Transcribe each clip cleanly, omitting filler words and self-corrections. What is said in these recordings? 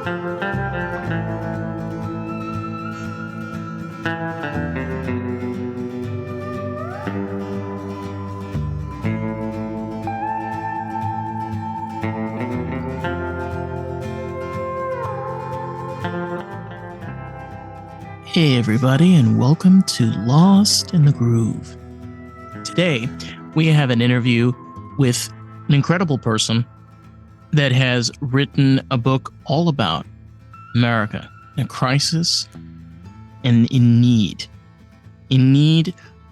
Hey, everybody, and welcome to Lost in the Groove. Today, we have an interview with an incredible person that has written a book all about America, a crisis and in need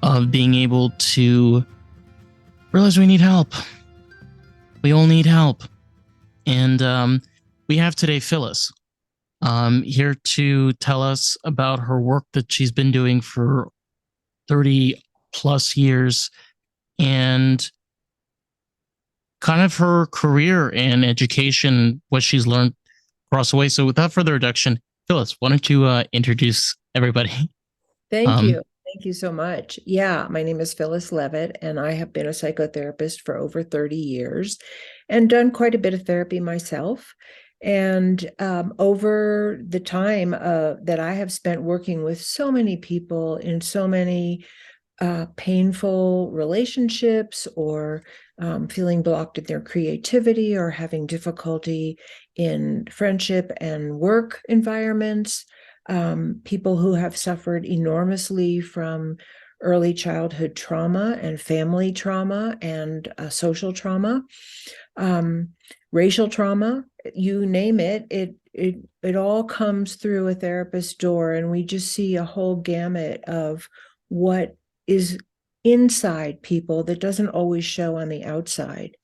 of being able to realize we need help. We all need help. And we have today Phyllis here to tell us about her work that she's been doing for 30 plus years and kind of her career and education, what she's learned across the way. So without further ado, Phyllis, why don't you introduce everybody? Thank you. Thank you so much. Yeah, my name is Phyllis Leavitt, and I have been a psychotherapist for over 30 years and done quite a bit of therapy myself. And over the time that I have spent working with so many people in so many painful relationships or feeling blocked in their creativity or having difficulty in friendship and work environments, people who have suffered enormously from early childhood trauma and family trauma and social trauma, racial trauma, you name it, it all comes through a therapist's door, and we just see a whole gamut of what is inside people that doesn't always show on the outside.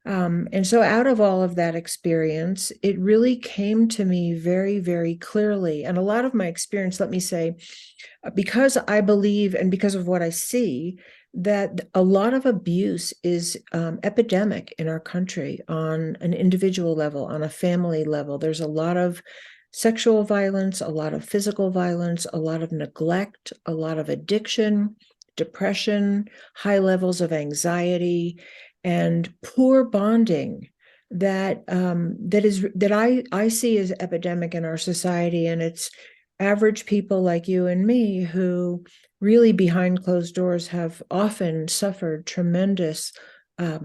And so out of all of that experience, it really came to me very, very clearly. And a lot of my experience, let me say, because I believe and because of what I see, that a lot of abuse is epidemic in our country on an individual level, on a family level. There's a lot of sexual violence, a lot of physical violence, a lot of neglect, a lot of addiction, depression, high levels of anxiety, and poor bonding that I see as epidemic in our society. And it's average people like you and me who really behind closed doors have often suffered tremendous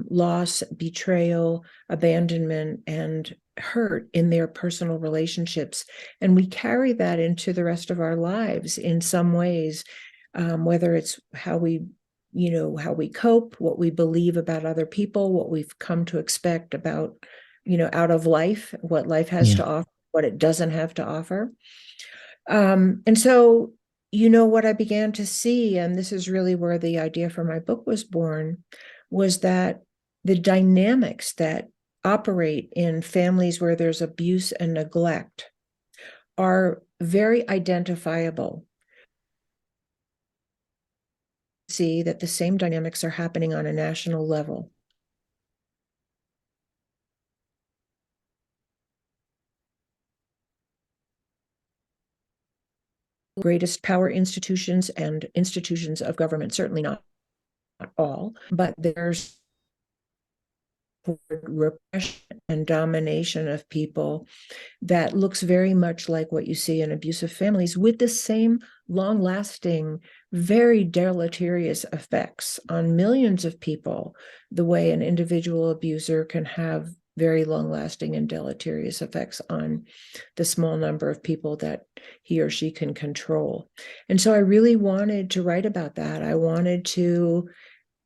loss, betrayal, abandonment, and hurt in their personal relationships. And we carry that into the rest of our lives in some ways, whether it's how we cope, what we believe about other people, what we've come to expect about, out of life, what life has to offer, what it doesn't have to offer. And so, what I began to see, and this is really where the idea for my book was born, was that the dynamics that operate in families where there's abuse and neglect are very identifiable. See that the same dynamics are happening on a national level. Greatest power institutions and institutions of government, certainly not all, but there's repression and domination of people that looks very much like what you see in abusive families, with the same long-lasting, very deleterious effects on millions of people, the way an individual abuser can have very long-lasting and deleterious effects on the small number of people that he or she can control. And so I really wanted to write about that. I wanted to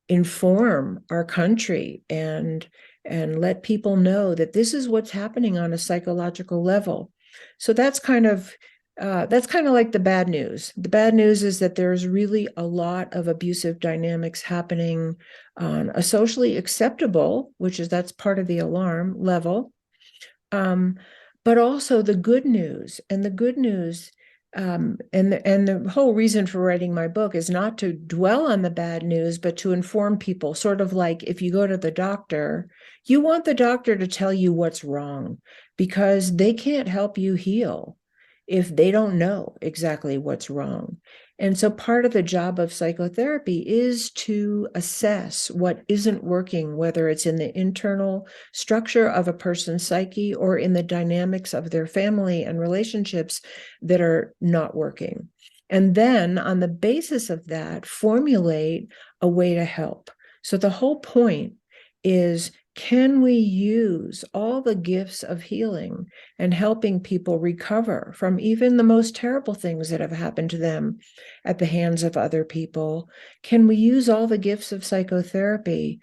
inform our country and let people know that this is what's happening on a psychological level. So that's kind of like the bad news. The bad news is that there's really a lot of abusive dynamics happening on a socially acceptable, that's part of the alarm level. But also the good news, and the whole reason for writing my book is not to dwell on the bad news, but to inform people, sort of like if you go to the doctor, you want the doctor to tell you what's wrong because they can't help you heal. if they don't know exactly what's wrong. And so part of the job of psychotherapy is to assess what isn't working, whether it's in the internal structure of a person's psyche or in the dynamics of their family and relationships that are not working. And then on the basis of that, formulate a way to help. So the whole point is, can we use all the gifts of healing and helping people recover from even the most terrible things that have happened to them at the hands of other people? Can we use all the gifts of psychotherapy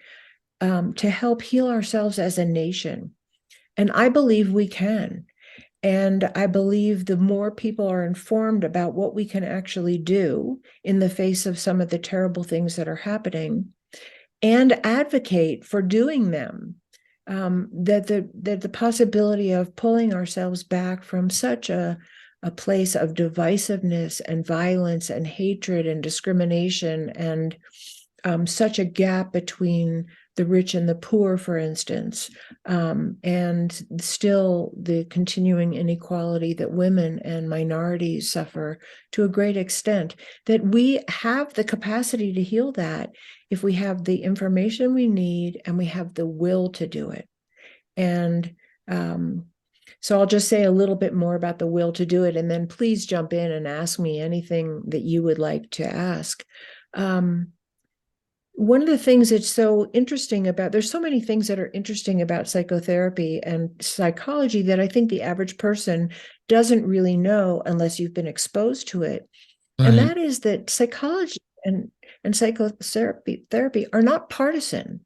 to help heal ourselves as a nation? And I believe we can. And I believe the more people are informed about what we can actually do in the face of some of the terrible things that are happening, and advocate for doing them, that the possibility of pulling ourselves back from such a place of divisiveness and violence and hatred and discrimination, and such a gap between the rich and the poor, for instance, and still the continuing inequality that women and minorities suffer to a great extent, that we have the capacity to heal that if we have the information we need and we have the will to do it. And so I'll just say a little bit more about the will to do it, and then please jump in and ask me anything that you would like to ask. One of the things that's so interesting about, there's so many things that are interesting about psychotherapy and psychology that I think the average person doesn't really know unless you've been exposed to it. Right. And that is that psychology and psychotherapy are not partisan.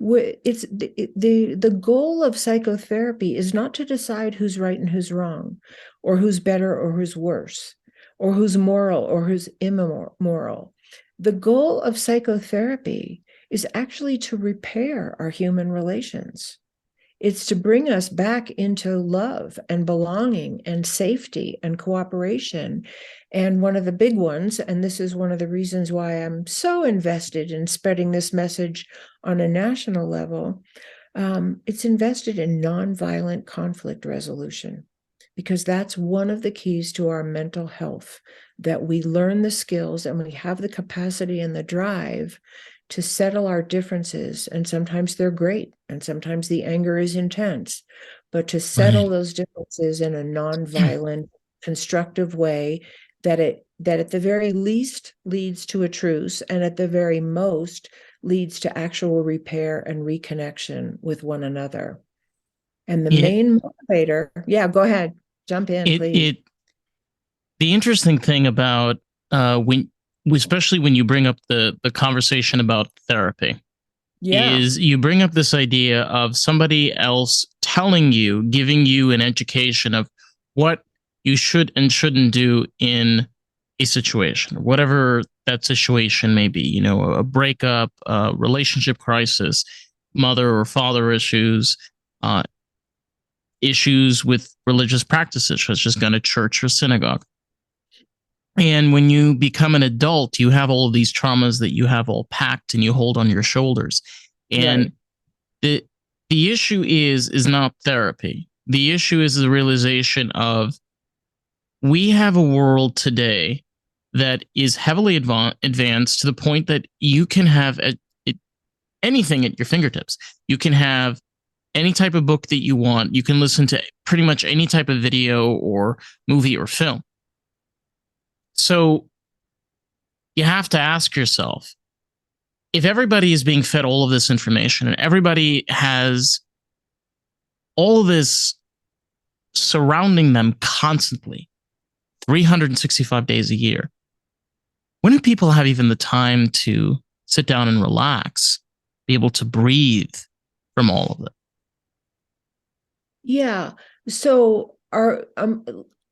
It's the goal of psychotherapy is not to decide who's right and who's wrong, or who's better or who's worse, or who's moral or who's immoral. The goal of psychotherapy is actually to repair our human relations. It's to bring us back into love and belonging and safety and cooperation. And one of the big ones, and this is one of the reasons why I'm so invested in spreading this message on a national level, it's invested in nonviolent conflict resolution, because that's one of the keys to our mental health, that we learn the skills and we have the capacity and the drive to settle our differences. And sometimes they're great, and sometimes the anger is intense, but to settle those differences in a nonviolent, constructive way, that at the very least leads to a truce, and at the very most leads to actual repair and reconnection with one another. And the main motivator, go ahead, jump in, please. The interesting thing about especially when you bring up the conversation about therapy, is you bring up this idea of somebody else telling you, giving you an education of what you should and shouldn't do in a situation, whatever that situation may be, a breakup, a relationship crisis, mother or father issues, issues with religious practices, such as going to church or synagogue. And when you become an adult, you have all of these traumas that you have all packed and you hold on your shoulders. And the issue is not therapy. The issue is the realization of, we have a world today that is heavily advanced to the point that you can have anything at your fingertips. You can have any type of book that you want. You can listen to pretty much any type of video or movie or film. So you have to ask yourself, if everybody is being fed all of this information and everybody has all of this surrounding them constantly, 365 days a year, when do people have even the time to sit down and relax, be able to breathe from all of it? Yeah. So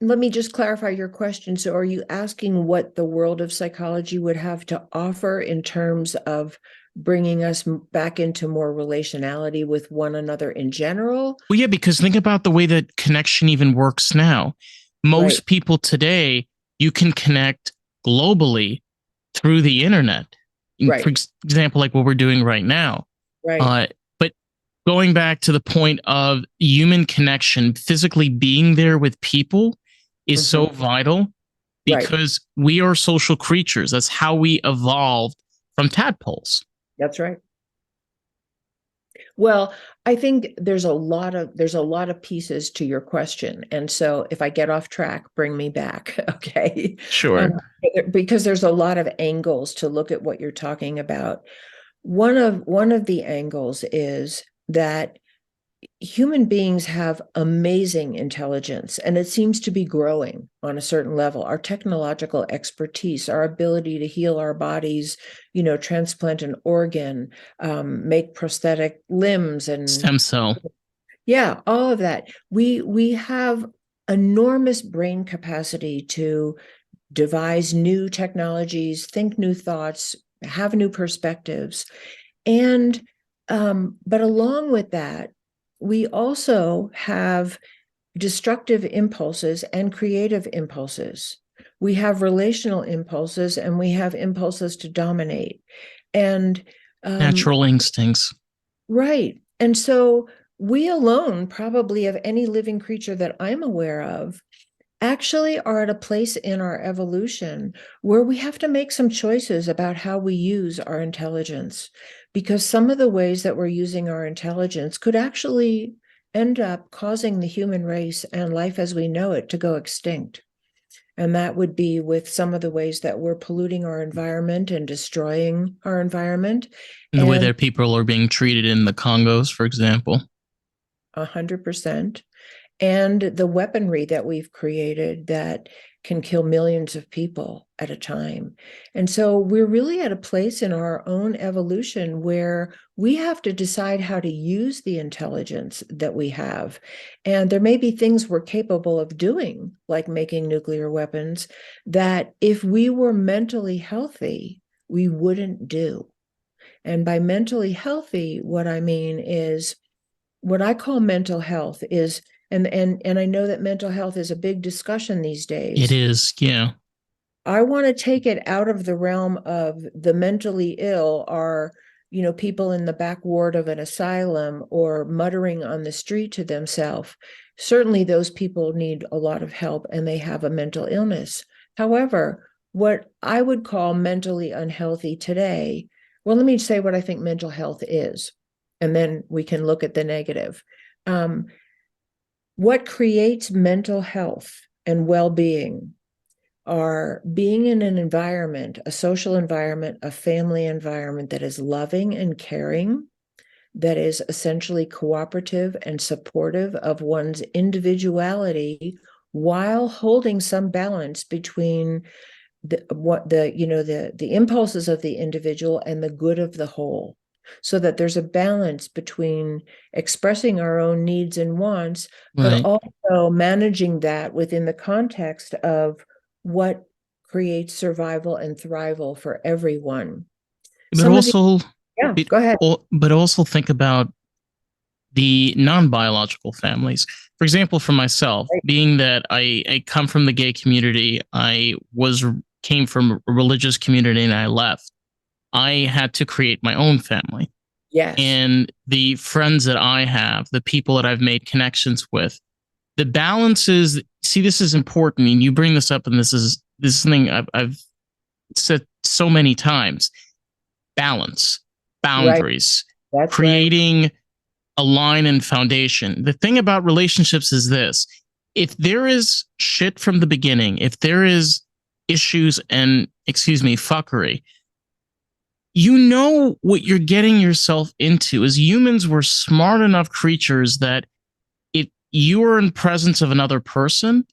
let me just clarify your question. So are you asking what the world of psychology would have to offer in terms of bringing us back into more relationality with one another in general? Well, yeah, because think about the way that connection even works now. Most people today, you can connect globally through the internet. For example, like what we're doing right now. But going back to the point of human connection, physically being there with people, is so vital Right. because we are social creatures. That's how we evolved from tadpoles. That's right. Well, I think there's a lot of pieces to your question. And so if I get off track, bring me back. Okay. Sure. Because there's a lot of angles to look at what you're talking about. One of the angles is that human beings have amazing intelligence, and it seems to be growing on a certain level. Our technological expertise, our ability to heal our bodies, transplant an organ, make prosthetic limbs, and Stem cell. yeah, all of that. We have enormous brain capacity to devise new technologies, think new thoughts, have new perspectives. And but along with that, we also have destructive impulses and creative impulses. We have relational impulses and we have impulses to dominate. And Natural instincts. right. And so we alone, probably of any living creature that I'm aware of, actually are at a place in our evolution where we have to make some choices about how we use our intelligence, because some of the ways that we're using our intelligence could actually end up causing the human race and life as we know it to go extinct. And that would be with some of the ways that we're polluting our environment and destroying our environment. And the way And that people are being treated in the Congos, for example. 100%. And the weaponry that we've created that can kill millions of people at a time. And so we're really at a place in our own evolution where we have to decide how to use the intelligence that we have. And there may be things we're capable of doing, like making nuclear weapons, that if we were mentally healthy, we wouldn't do. And by mentally healthy, what I mean is, what I call mental health is, and I know that mental health is a big discussion these It days. is, yeah. I want to take it out of the realm of the mentally ill are, people in the back ward of an asylum or muttering on the street to themselves. Certainly those people need a lot of help and they have a mental illness. However, what I would call mentally unhealthy today, well, let me say what I think mental health is, and then we can look at the negative. What creates mental health and well-being are being in an environment, a social environment, a family environment that is loving and caring, that is essentially cooperative and supportive of one's individuality while holding some balance between the impulses of the individual and the good of the whole, so that there's a balance between expressing our own needs and wants, but Right. also managing that within the context of what creates survival and thrival for everyone. But Some of the, also, yeah, go ahead. but also think about the non-biological families. For example, for myself, Right. being that I come from the gay community, I came from a religious community and I left. I had to create my own family. Yes. And the friends that I have, the people that I've made connections with, the balance is, see, this is important. And you bring this up, and this is something I've said so many times. Balance, Right. boundaries, That's right. creating a line and foundation. The thing about relationships is this: if there is shit from the beginning, if there is issues and, excuse me, fuckery, you know what you're getting yourself into. As humans, we're smart enough creatures that if you are in presence of another person,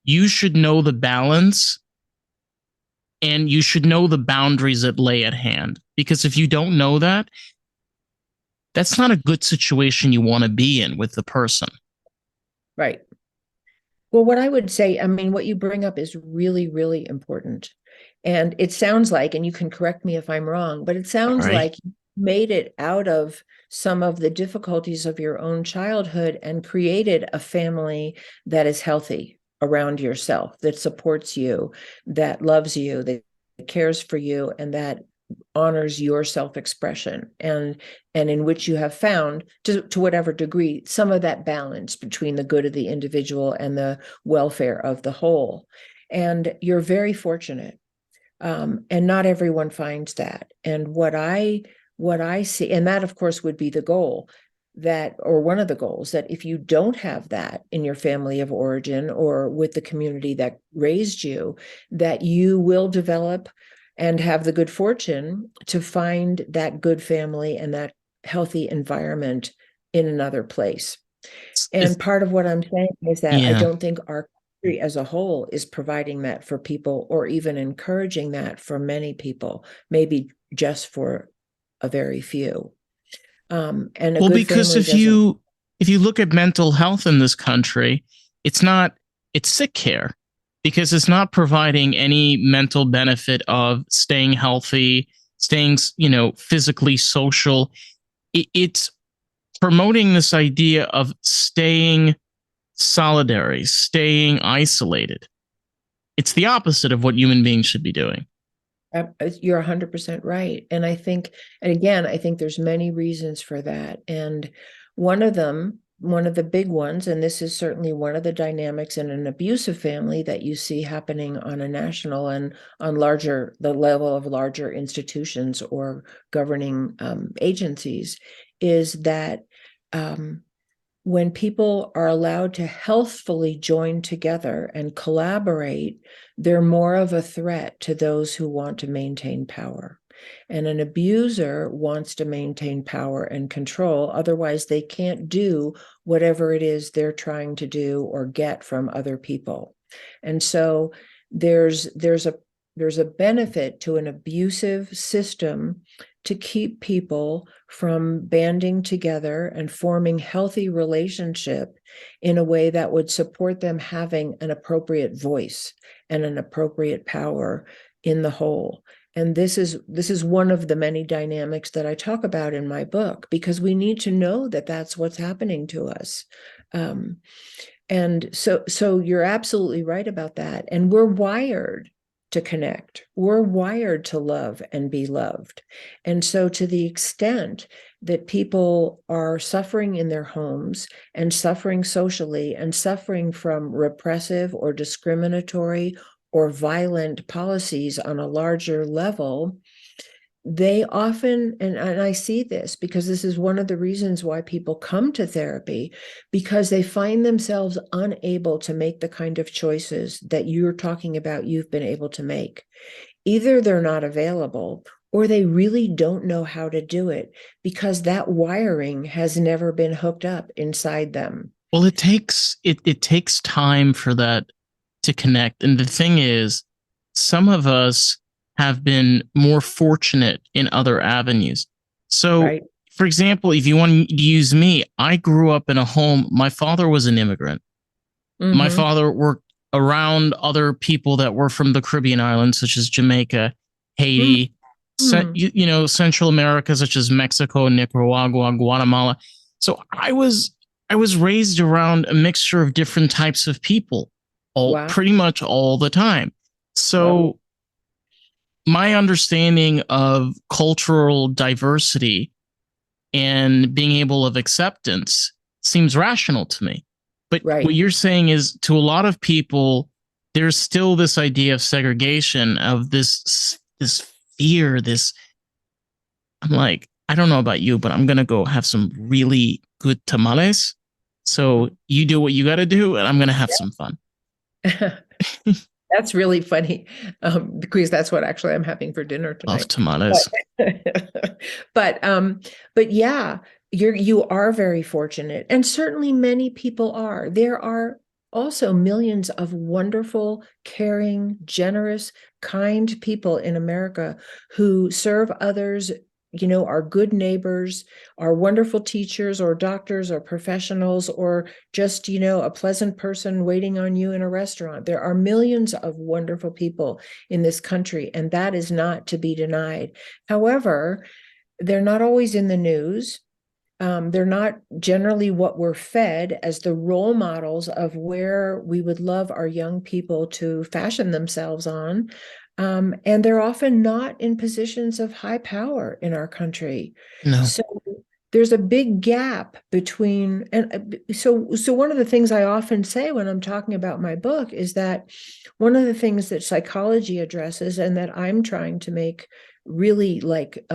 you should know the balance and you should know the boundaries that lay at hand. Because if you don't know that, that's not a good situation you want to be in with the person. Right. Well, what I would say, I mean, what you bring up is really, really important. And it sounds like, and you can correct me if I'm wrong, but it All sounds right. like you made it out of some of the difficulties of your own childhood and created a family that is healthy around yourself, that supports you, that loves you, that cares for you, and that honors your self-expression, and in which you have found, to whatever degree, some of that balance between the good of the individual and the welfare of the whole. And you're very fortunate. And not everyone finds that. And what I see, and that of course would be the goal, that, or one of the goals, that if you don't have that in your family of origin or with the community that raised you, that you will develop and have the good fortune to find that good family and that healthy environment in another place. And part of what I'm saying is that I Yeah. don't think our country as a whole is providing that for people, or even encouraging that for many people, maybe just for a very few. And a Well, good because family doesn't. if you look at mental health in this country, it's not it's sick care because it's not providing any mental benefit of staying healthy, staying, physically social. It's promoting this idea of staying solitary, staying isolated. It's the opposite of what human beings should be doing. You're 100% right. And I think, and again, I think there's many reasons for that. And one of them, one of the big ones, and this is certainly one of the dynamics in an abusive family that you see happening on a national and on the level of larger institutions or governing agencies, is that when people are allowed to healthfully join together and collaborate, they're more of a threat to those who want to maintain power. And an abuser wants to maintain power and control. Otherwise, they can't do whatever it is they're trying to do or get from other people. And so there's a benefit to an abusive system to keep people from banding together and forming healthy relationship in a way that would support them having an appropriate voice and an appropriate power in the whole. And this is one of the many dynamics that I talk about in my book, because we need to know that that's what's happening to us. And so you're absolutely right about that. And we're wired to connect. We're wired to love and be loved. And so to the extent that people are suffering in their homes and suffering socially and suffering from repressive or discriminatory or violent policies on a larger level, they often, and I see this because this is one of the reasons why people come to therapy, because they find themselves unable to make the kind of choices that you're talking about you've been able to make. Either they're not available, or they really don't know how to do it because that wiring has never been hooked up inside them. Well, it takes time for that to connect. And the thing is, some of us have been more fortunate in other avenues. So, Right. for example, if you want to use me, I grew up in a home. My father was an immigrant. My Mm-hmm. father worked around other people that were from the Caribbean islands, such as Jamaica, Haiti, Central America, such as Mexico, Nicaragua, Guatemala. So I was raised around a mixture of different types of people, Wow. pretty much all the time. Wow. So my understanding of cultural diversity and being able of acceptance seems rational to me. But Right. what you're saying is, to a lot of people, there's still this idea of segregation, of this fear, this. I'm like, I don't know about you, but I'm gonna go have some really good tamales. So you do what you got to do, and I'm gonna have some fun. That's really funny, because that's what actually I'm having for dinner Love tonight. tamales. But but yeah, you are very fortunate, and certainly many people are. There are also millions of wonderful, caring, generous, kind people in America who serve others, are good neighbors, are wonderful teachers or doctors or professionals, or just, a pleasant person waiting on you in a restaurant. There are millions of wonderful people in this country, and that is not to be denied. However, they're not always in the news. They're not generally what we're fed as the role models of where we would love our young people to fashion themselves on. And they're often not in positions of high power in our country. No. So there's a big gap between, and so one of the things I often say when I'm talking about my book is that one of the things that psychology addresses and that I'm trying to make really like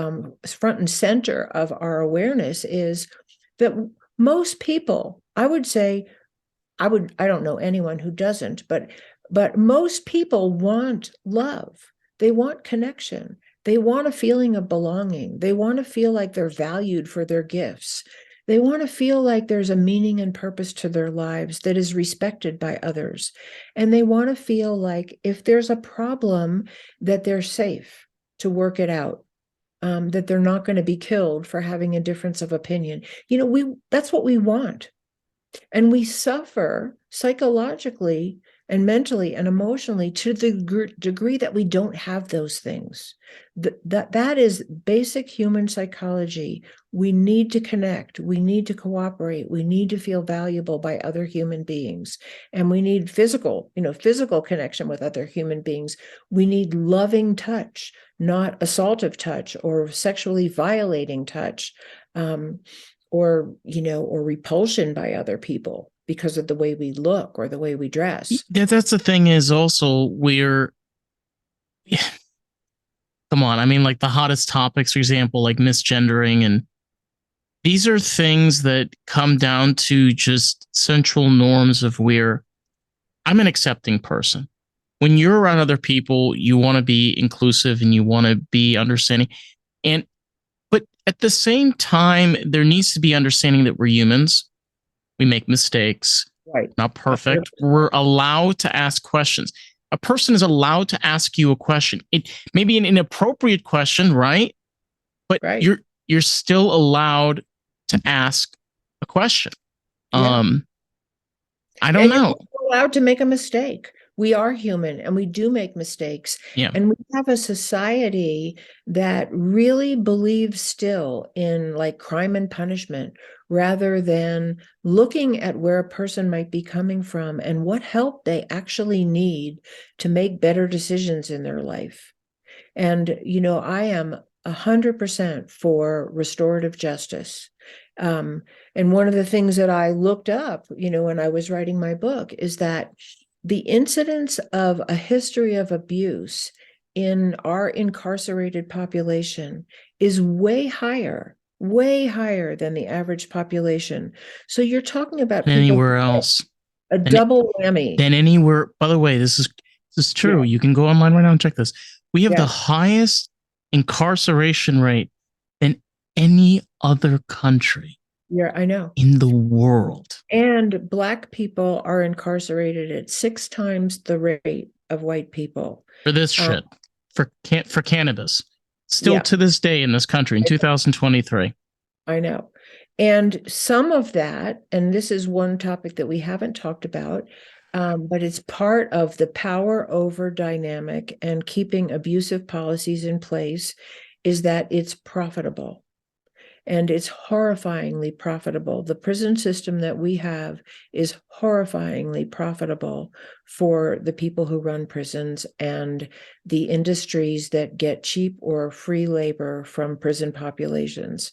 front and center of our awareness is that most people, I would say, I don't know anyone who doesn't, but most people want love. They want connection. They want a feeling of belonging. They want to feel like they're valued for their gifts. They want to feel like there's a meaning and purpose to their lives that is respected by others. And they want to feel like if there's a problem, that they're safe to work it out. That they're not going to be killed for having a difference of opinion. That's what we want. And we suffer psychologically and mentally and emotionally to the degree that we don't have those things. That is basic human psychology. We need to connect. We need to cooperate. We need to feel valuable by other human beings. And we need physical connection with other human beings. We need loving touch, not assaultive touch or sexually violating touch. Or repulsion by other people because of the way we look or the way we dress. That's the thing is also come on. I mean, like the hottest topics, for example, like misgendering, and these are things that come down to just central norms of where I'm an accepting person. When you're around other people, you want to be inclusive and you want to be understanding. But at the same time, there needs to be understanding that we're humans. We make mistakes. Right. Not perfect. We're allowed to ask questions. A person is allowed to ask you a question. It may be an inappropriate question, right? But right. You're still allowed to ask a question. Yeah. I don't know. You're allowed to make a mistake. We are human and we do make mistakes. Yeah. And we have a society that really believes still in like crime and punishment rather than looking at where a person might be coming from and what help they actually need to make better decisions in their life. And, I am 100% for restorative justice. And one of the things that I looked up, when I was writing my book is that the incidence of a history of abuse in our incarcerated population is way higher than the average population. So you're talking about people anywhere else. A double whammy. Than anywhere. By the way, this is true. Yeah. You can go online right now and check this. We have the highest incarceration rate than any other country. Yeah, I know. In the world. And Black people are incarcerated at 6 times the rate of white people. For this shit. For cannabis. Still to this day in this country in 2023. I know. And some of that, and this is one topic that we haven't talked about, but it's part of the power over dynamic and keeping abusive policies in place, is that it's profitable. And it's horrifyingly profitable. The prison system that we have is horrifyingly profitable for the people who run prisons and the industries that get cheap or free labor from prison populations.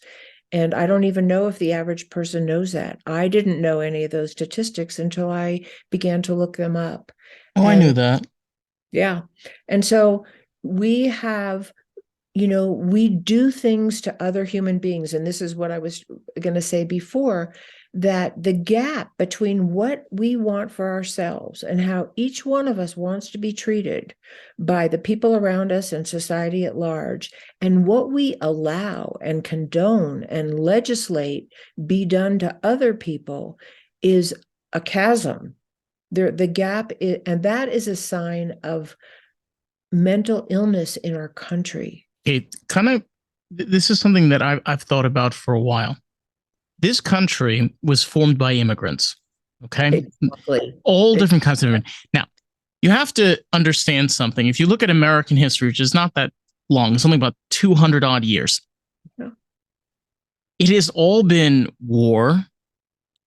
And I don't even know if the average person knows that. I didn't know any of those statistics until I began to look them up. Oh, I knew that. Yeah. And so we have, we do things to other human beings. And this is what I was going to say before, that the gap between what we want for ourselves and how each one of us wants to be treated by the people around us and society at large, and what we allow and condone and legislate be done to other people is a chasm. The gap is, and that is a sign of mental illness in our country. This is something that I've thought about for a while. This country was formed by immigrants, okay? Exactly. All different kinds of immigrants. Now, you have to understand something. If you look at American history, which is not that long, it's only about 200 odd years. Yeah. It has all been war,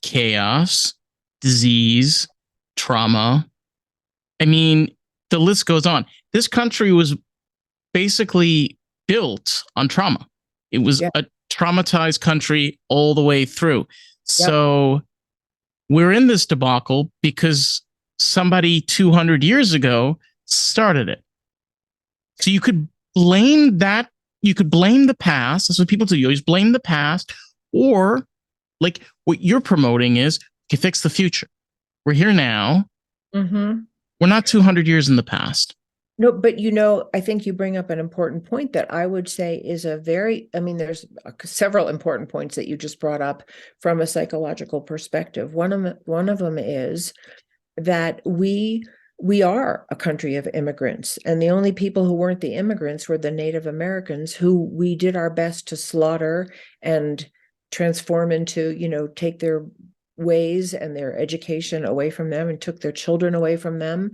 chaos, disease, trauma. I mean, the list goes on. This country was basically built on trauma. It was Yeah. a traumatized country all the way through. Yep. So we're in this debacle because somebody 200 years ago started it. So you could blame that. You could blame the past. That's what people do. You always blame the past. Or, like, what you're promoting is you fix the future. We're here now. Mm-hmm. We're not 200 years in the past. No, but I think you bring up an important point that I would say is there's several important points that you just brought up from a psychological perspective. One of them is that we are a country of immigrants, and the only people who weren't the immigrants were the Native Americans, who we did our best to slaughter and transform into, take their ways and their education away from them and took their children away from them.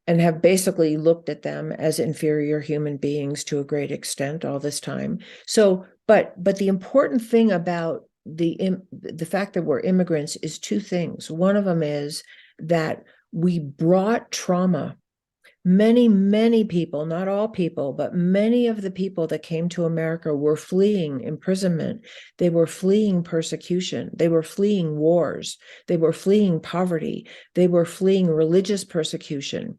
And have basically looked at them as inferior human beings to a great extent all this time. So, but the important thing about the fact that we're immigrants is two things. One of them is that we brought trauma. Many people, not all people, but many of the people that came to America were fleeing imprisonment. They were fleeing persecution. They were fleeing wars. They were fleeing poverty. They were fleeing religious persecution.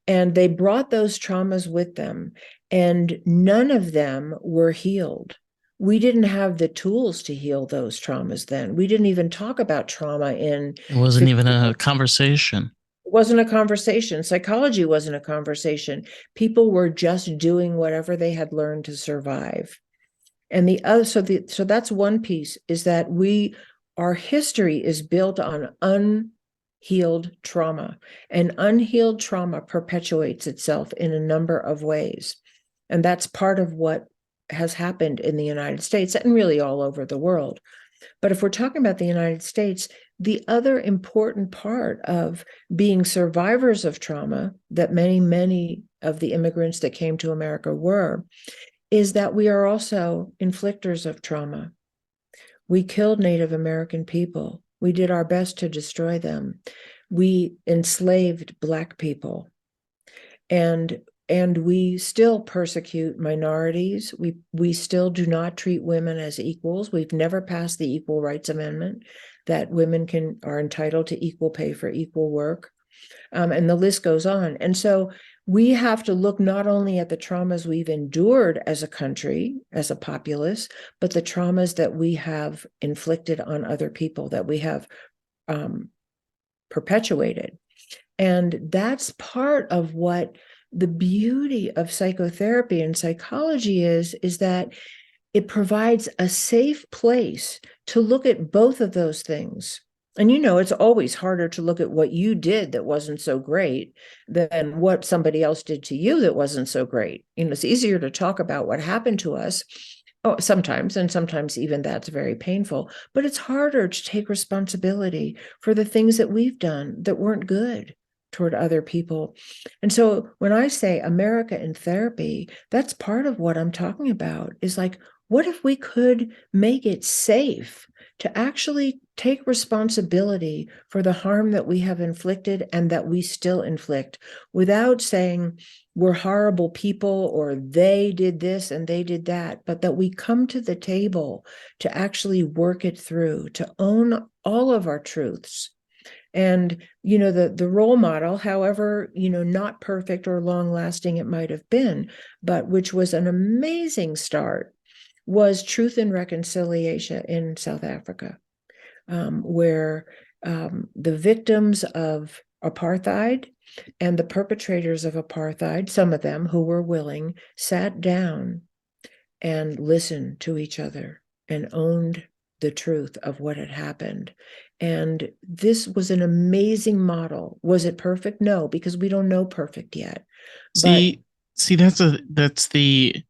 And they brought those traumas with them, and none of them were healed. We didn't have the tools to heal those traumas then. We didn't even talk about trauma in. It wasn't even a conversation. It wasn't a conversation. Psychology wasn't a conversation. People were just doing whatever they had learned to survive. And the other, so that's one piece, is that our history is built on unhealed trauma, and unhealed trauma perpetuates itself in a number of ways. And that's part of what has happened in the United States and really all over the world. But if we're talking about the United States, the other important part of being survivors of trauma that many of the immigrants that came to America were, is that we are also inflictors of trauma. We killed Native American people. We did our best to destroy them. We enslaved Black people. And we still persecute minorities. We still do not treat women as equals. We've never passed the Equal Rights Amendment that women are entitled to equal pay for equal work. And the list goes on. And so we have to look not only at the traumas we've endured as a country, as a populace, but the traumas that we have inflicted on other people, that we have perpetuated. And that's part of what the beauty of psychotherapy and psychology is that it provides a safe place to look at both of those things. And it's always harder to look at what you did that wasn't so great than what somebody else did to you that wasn't so great. It's easier to talk about what happened to us. Oh, sometimes, and sometimes even that's very painful, but it's harder to take responsibility for the things that we've done that weren't good toward other people. And so when I say America in therapy, that's part of what I'm talking about, is like, what if we could make it safe to actually take responsibility for the harm that we have inflicted and that we still inflict, without saying we're horrible people or they did this and they did that, but that we come to the table to actually work it through, to own all of our truths. And, the role model, however, not perfect or long lasting it might have been, but which was an amazing start, was Truth and Reconciliation in South Africa, where the victims of apartheid and the perpetrators of apartheid, some of them who were willing, sat down and listened to each other and owned the truth of what had happened. And this was an amazing model. Was it perfect? No, because we don't know perfect yet. See, that's the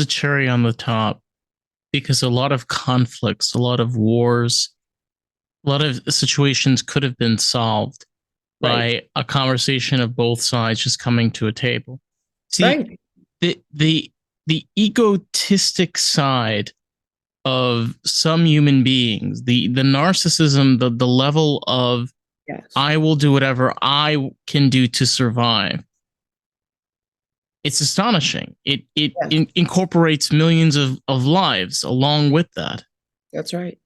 cherry on the top, because a lot of conflicts, a lot of wars, a lot of situations could have been solved by a conversation of both sides just coming to a table. See, the egotistic side of some human beings, the narcissism, the level of Yes. I will do whatever I can do to survive. It's astonishing. Yes, Incorporates millions of lives along with that. that's right.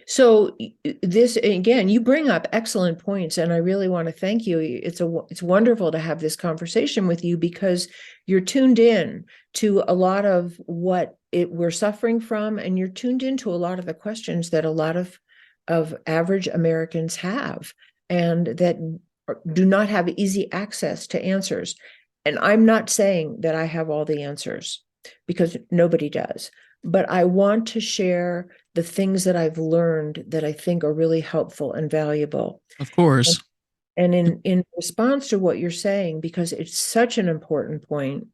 So this again, you bring up excellent points, and I really want to thank you. It's wonderful to have this conversation with you because you're tuned in to a lot of what we're suffering from, and you're tuned into a lot of the questions that a lot of average Americans have, and that do not have easy access to answers. And I'm not saying that I have all the answers because nobody does, but I want to share the things that I've learned that I think are really helpful and valuable. Of course. And in response to what you're saying, because it's such an important point,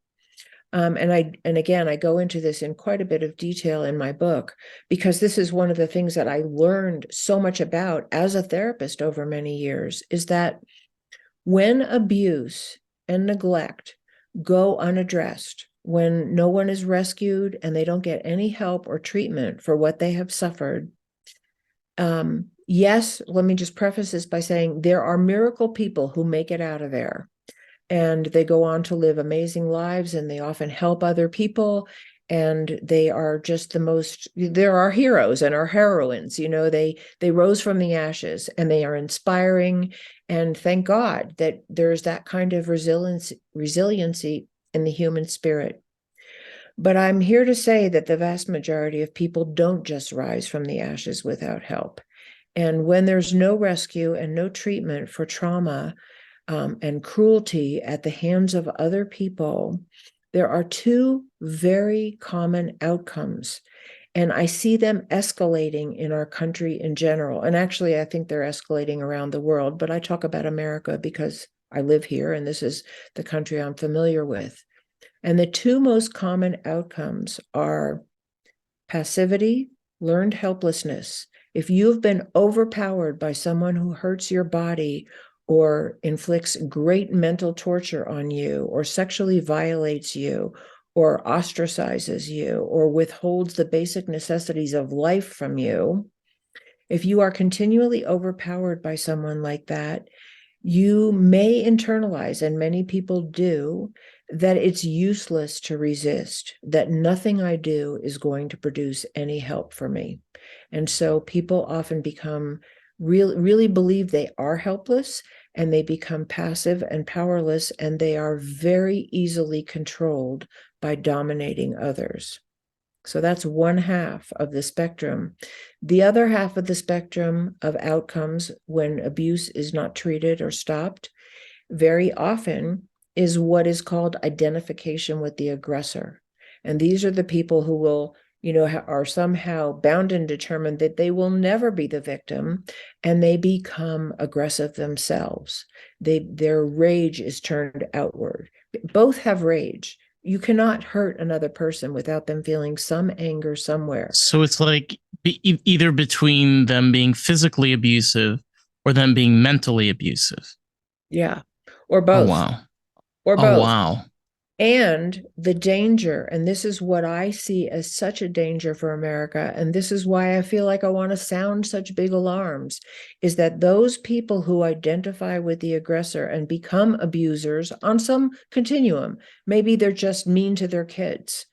and again, I go into this in quite a bit of detail in my book, because this is one of the things that I learned so much about as a therapist over many years, is that when abuse and neglect go unaddressed, when no one is rescued and they don't get any help or treatment for what they have suffered, yes, let me just preface this by saying there are miracle people who make it out of there, and they go on to live amazing lives, and they often help other people, and they are just they're our heroes and our heroines. They rose from the ashes, and they are inspiring, and thank God that there's that kind of resiliency in the human spirit. But I'm here to say that the vast majority of people don't just rise from the ashes without help. And when there's no rescue and no treatment for trauma, and cruelty at the hands of other people, there are two very common outcomes. And I see them escalating in our country in general. And actually, I think they're escalating around the world, but I talk about America because I live here and this is the country I'm familiar with. And the two most common outcomes are passivity, learned helplessness. If you've been overpowered by someone who hurts your body or inflicts great mental torture on you, or sexually violates you, or ostracizes you, or withholds the basic necessities of life from you, if you are continually overpowered by someone like that, you may internalize, and many people do, that it's useless to resist, that nothing I do is going to produce any help for me. And so people often become really believe they are helpless, and they become passive and powerless, and they are very easily controlled by dominating others. So that's one half of the spectrum. The other half of the spectrum of outcomes when abuse is not treated or stopped very often is what is called identification with the aggressor. And these are the people who will, are somehow bound and determined that they will never be the victim, and they become aggressive themselves. Their rage is turned outward. Both have rage. You cannot hurt another person without them feeling some anger somewhere. So it's like either between them being physically abusive or them being mentally abusive. Yeah. Or Oh, both. wow. Or Oh, both. wow. And the danger, and this is what I see as such a danger for America, and this is why I feel like I want to sound such big alarms, is that those people who identify with the aggressor and become abusers on some continuum, maybe they're just mean to their kids,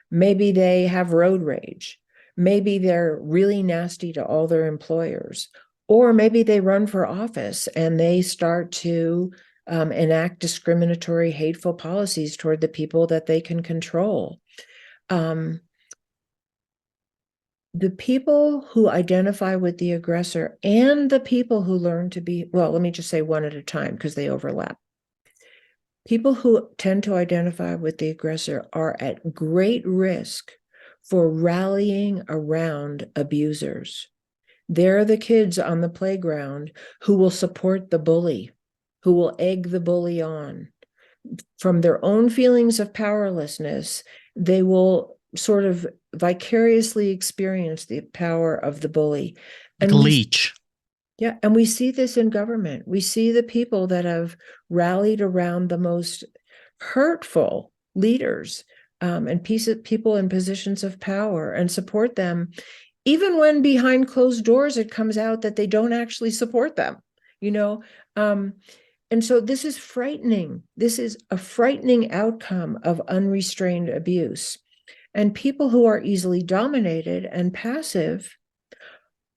maybe they have road rage, maybe they're really nasty to all their employers, or maybe they run for office and they start to enact discriminatory, hateful policies toward the people that they can control. The people who identify with the aggressor and the people who learn to be, well, let me just say one at a time because they overlap. People who tend to identify with the aggressor are at great risk for rallying around abusers. They're the kids on the playground who will support the bully, who will egg the bully on. From their own feelings of powerlessness, they will sort of vicariously experience the power of the bully. Like a leech. Yeah, and we see this in government. We see the people that have rallied around the most hurtful leaders, and people in positions of power, and support them, even when behind closed doors it comes out that they don't actually support them. you know? And so this is frightening. This is a frightening outcome of unrestrained abuse. And people who are easily dominated and passive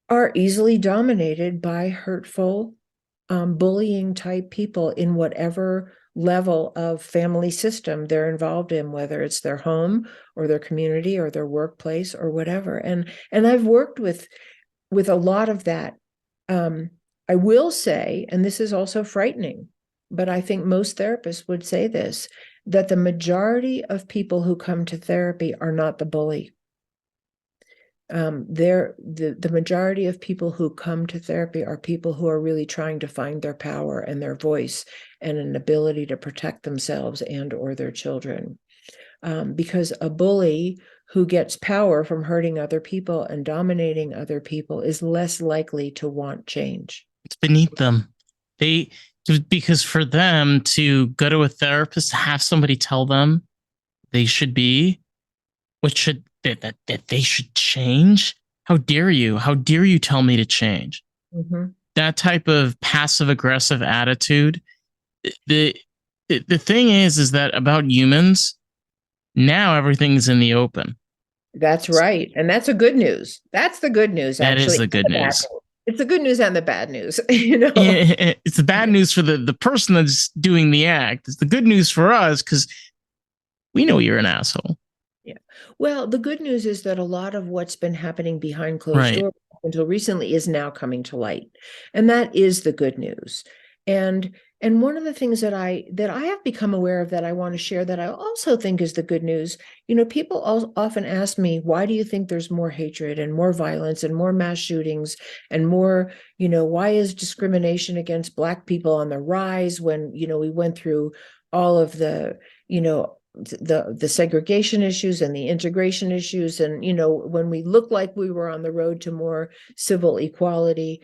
are easily dominated by hurtful, bullying type people in whatever level of family system they're involved in, whether it's their home or their community or their workplace or whatever. And I've worked with a lot of that. I will say, and this is also frightening, but I think most therapists would say this, that the majority of people who come to therapy are not the bully. The majority of people who come to therapy are people who are really trying to find their power and their voice and an ability to protect themselves and or their children. Because a bully who gets power from hurting other people and dominating other people is less likely to want change. It's beneath them. They because for them to go to a therapist, have somebody tell them they should be, what should that they should change. How dare you? How dare you tell me to change? Mm-hmm. That type of passive aggressive attitude. The the thing is that about humans now everything's in the open. That's right. And that's a good news. That's the good news, That is actually. the good The bad news. news. It's the good news and the bad news, you know. It's the bad news for the person that's doing the act. It's the good news for us because we know you're an asshole. Yeah. Well, the good news is that a lot of what's been happening behind closed Right. doors until recently is now coming to light. And that is the good news. And one of the things that I have become aware of that I want to share that I also think is the good news, people often ask me, why do you think there's more hatred and more violence and more mass shootings and more, why is discrimination against Black people on the rise when, we went through all of the, the segregation issues and the integration issues, and when we looked like we were on the road to more civil equality.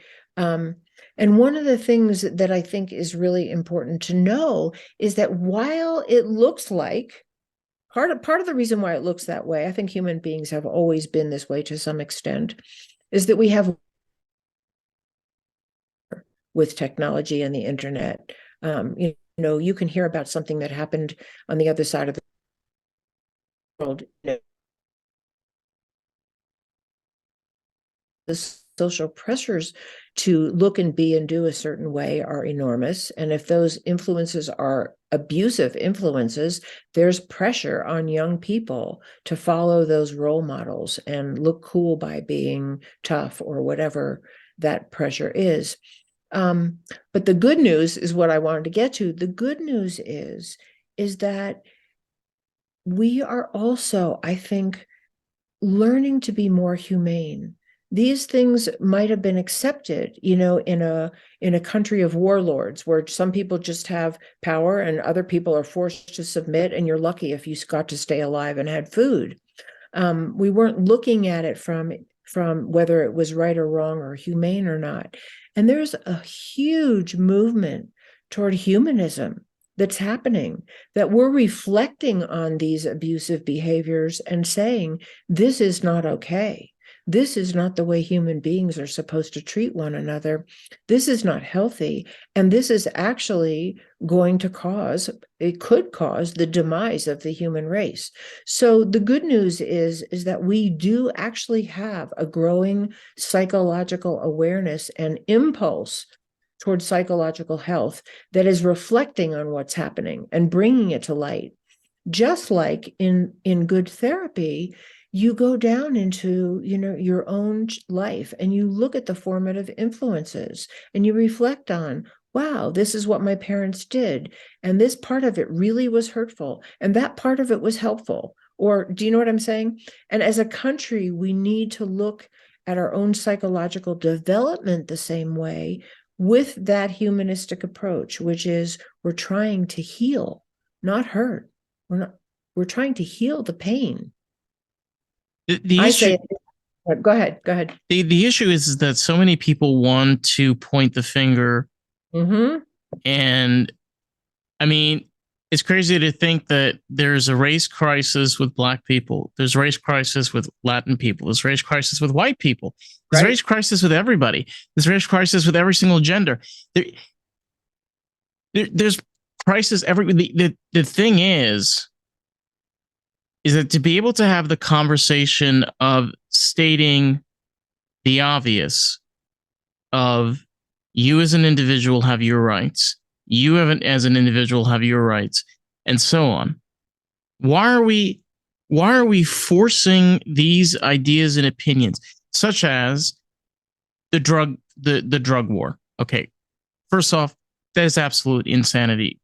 And one of the things that I think is really important to know is that while it looks like part of the reason why it looks that way, I think human beings have always been this way to some extent, is that we have with technology and the internet. You can hear about something that happened on the other side of the world. The social pressures to look and be and do a certain way are enormous. And if those influences are abusive influences, there's pressure on young people to follow those role models and look cool by being tough or whatever that pressure is. But the good news is what I wanted to get to. The good news is that we are also, I think, learning to be more humane. These things might have been accepted, in a country of warlords where some people just have power and other people are forced to submit, and you're lucky if you got to stay alive and had food. We weren't looking at it from whether it was right or wrong or humane or not. And there's a huge movement toward humanism that's happening, that we're reflecting on these abusive behaviors and saying, this is not okay. This is not the way human beings are supposed to treat one another. This is not healthy. And this is actually going to it could cause the demise of the human race. So the good news is that we do actually have a growing psychological awareness and impulse towards psychological health that is reflecting on what's happening and bringing it to light. Just like in good therapy, you go down into your own life and you look at the formative influences and you reflect on, wow, this is what my parents did, and this part of it really was hurtful and that part of it was helpful. Or do you know what I'm saying? And as a country, we need to look at our own psychological development the same way, with that humanistic approach, which is we're trying to heal, not hurt. We're trying to heal the pain. The I issue, say, go ahead. the issue is that so many people want to point the finger, Mm-hmm. and I mean, it's crazy to think that there's a race crisis with Black people. There's a race crisis with Latin people. There's a race crisis with white people. There's a Right. race crisis with everybody. There's a race crisis with every single gender. There, there's crisis every. The thing is that to be able to have the conversation of stating the obvious of you as an individual have your rights, you as an individual have your rights, and so on. Why are we forcing these ideas and opinions, such as the drug war? Okay, first off, that is absolute insanity.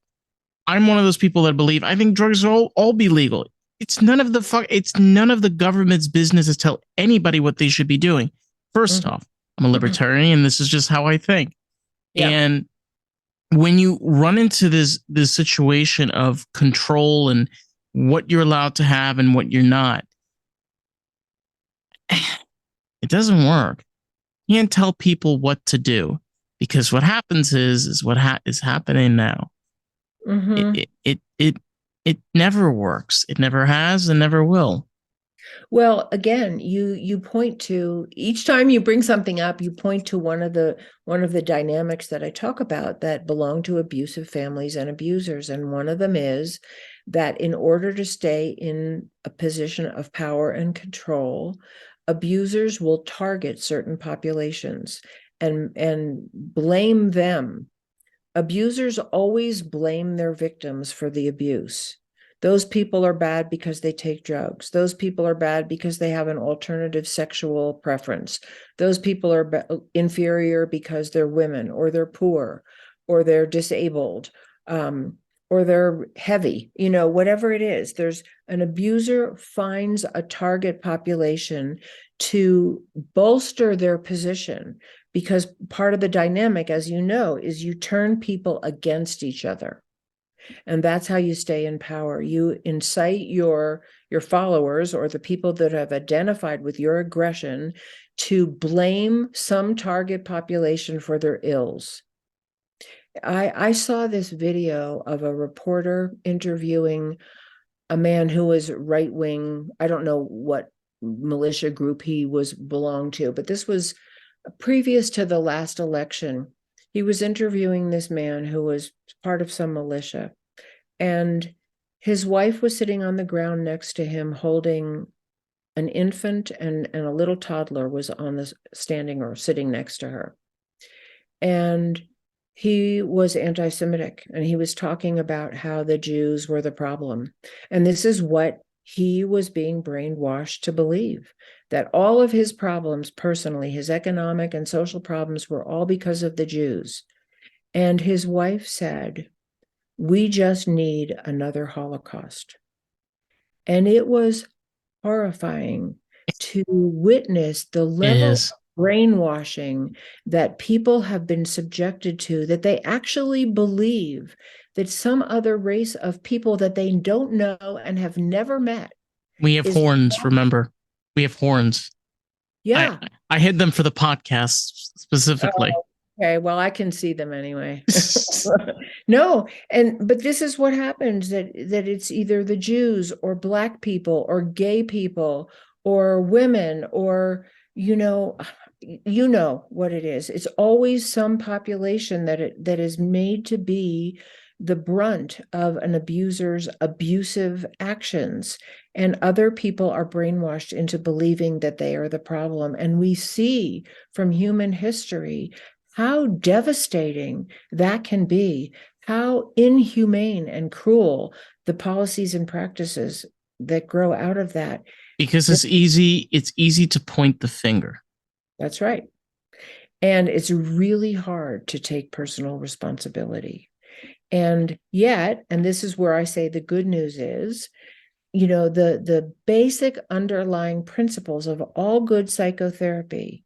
I'm one of those people that believe I think drugs will all be legal. It's none of the government's business to tell anybody what they should be doing. First Mhm. off, I'm a libertarian, and this is just how I think. Yeah. And when you run into this situation of control and what you're allowed to have and what you're not, it doesn't work. You can't tell people what to do, because what happens is what is happening now. It, Hmm. it it it it never works. It never has and never will. Well, again, you point to each time you bring something up, you point to one of the dynamics that I talk about that belong to abusive families and abusers. And one of them is that in order to stay in a position of power and control, abusers will target certain populations and blame them. Abusers always blame their victims for the abuse. Those people are bad because they take drugs. Those people are bad because they have an alternative sexual preference. Those people are inferior because they're women, or they're poor, or they're disabled, or they're heavy, whatever it is. There's an abuser finds a target population to bolster their position, because part of the dynamic, as you know, is you turn people against each other. And that's how you stay in power. You incite your followers, or the people that have identified with your aggression, to blame some target population for their ills. I saw this video of a reporter interviewing a man who was right wing. I don't know what militia group he was belonged to, but this was previous to the last election. He was interviewing this man who was part of some militia, and his wife was sitting on the ground next to him holding an infant, and a little toddler was on the standing or sitting next to her. And he was anti-Semitic, and he was talking about how the Jews were the problem. And this is what he was being brainwashed to believe, that all of his problems personally, his economic and social problems, were all because of the Jews. And his wife said, "We just need another Holocaust." And it was horrifying to witness the It level of is. brainwashing that people have been subjected to, that they actually believe that some other race of people that they don't know and have never met We have is, horns, remember? We have horns. I yeah. I hid them for the podcast specifically. Oh, okay, well, I can see them anyway. No, but this is what happens, that it's either the Jews or Black people or gay people or women, or you know what it is. It's always some population that is made to be the brunt of an abuser's abusive actions, and other people are brainwashed into believing that they are the problem. And we see from human history how devastating that can be, how inhumane and cruel the policies and practices that grow out of that. Because it's easy to point the finger. That's right. And it's really hard to take personal responsibility. And yet, and this is where I say the good news is, the basic underlying principles of all good psychotherapy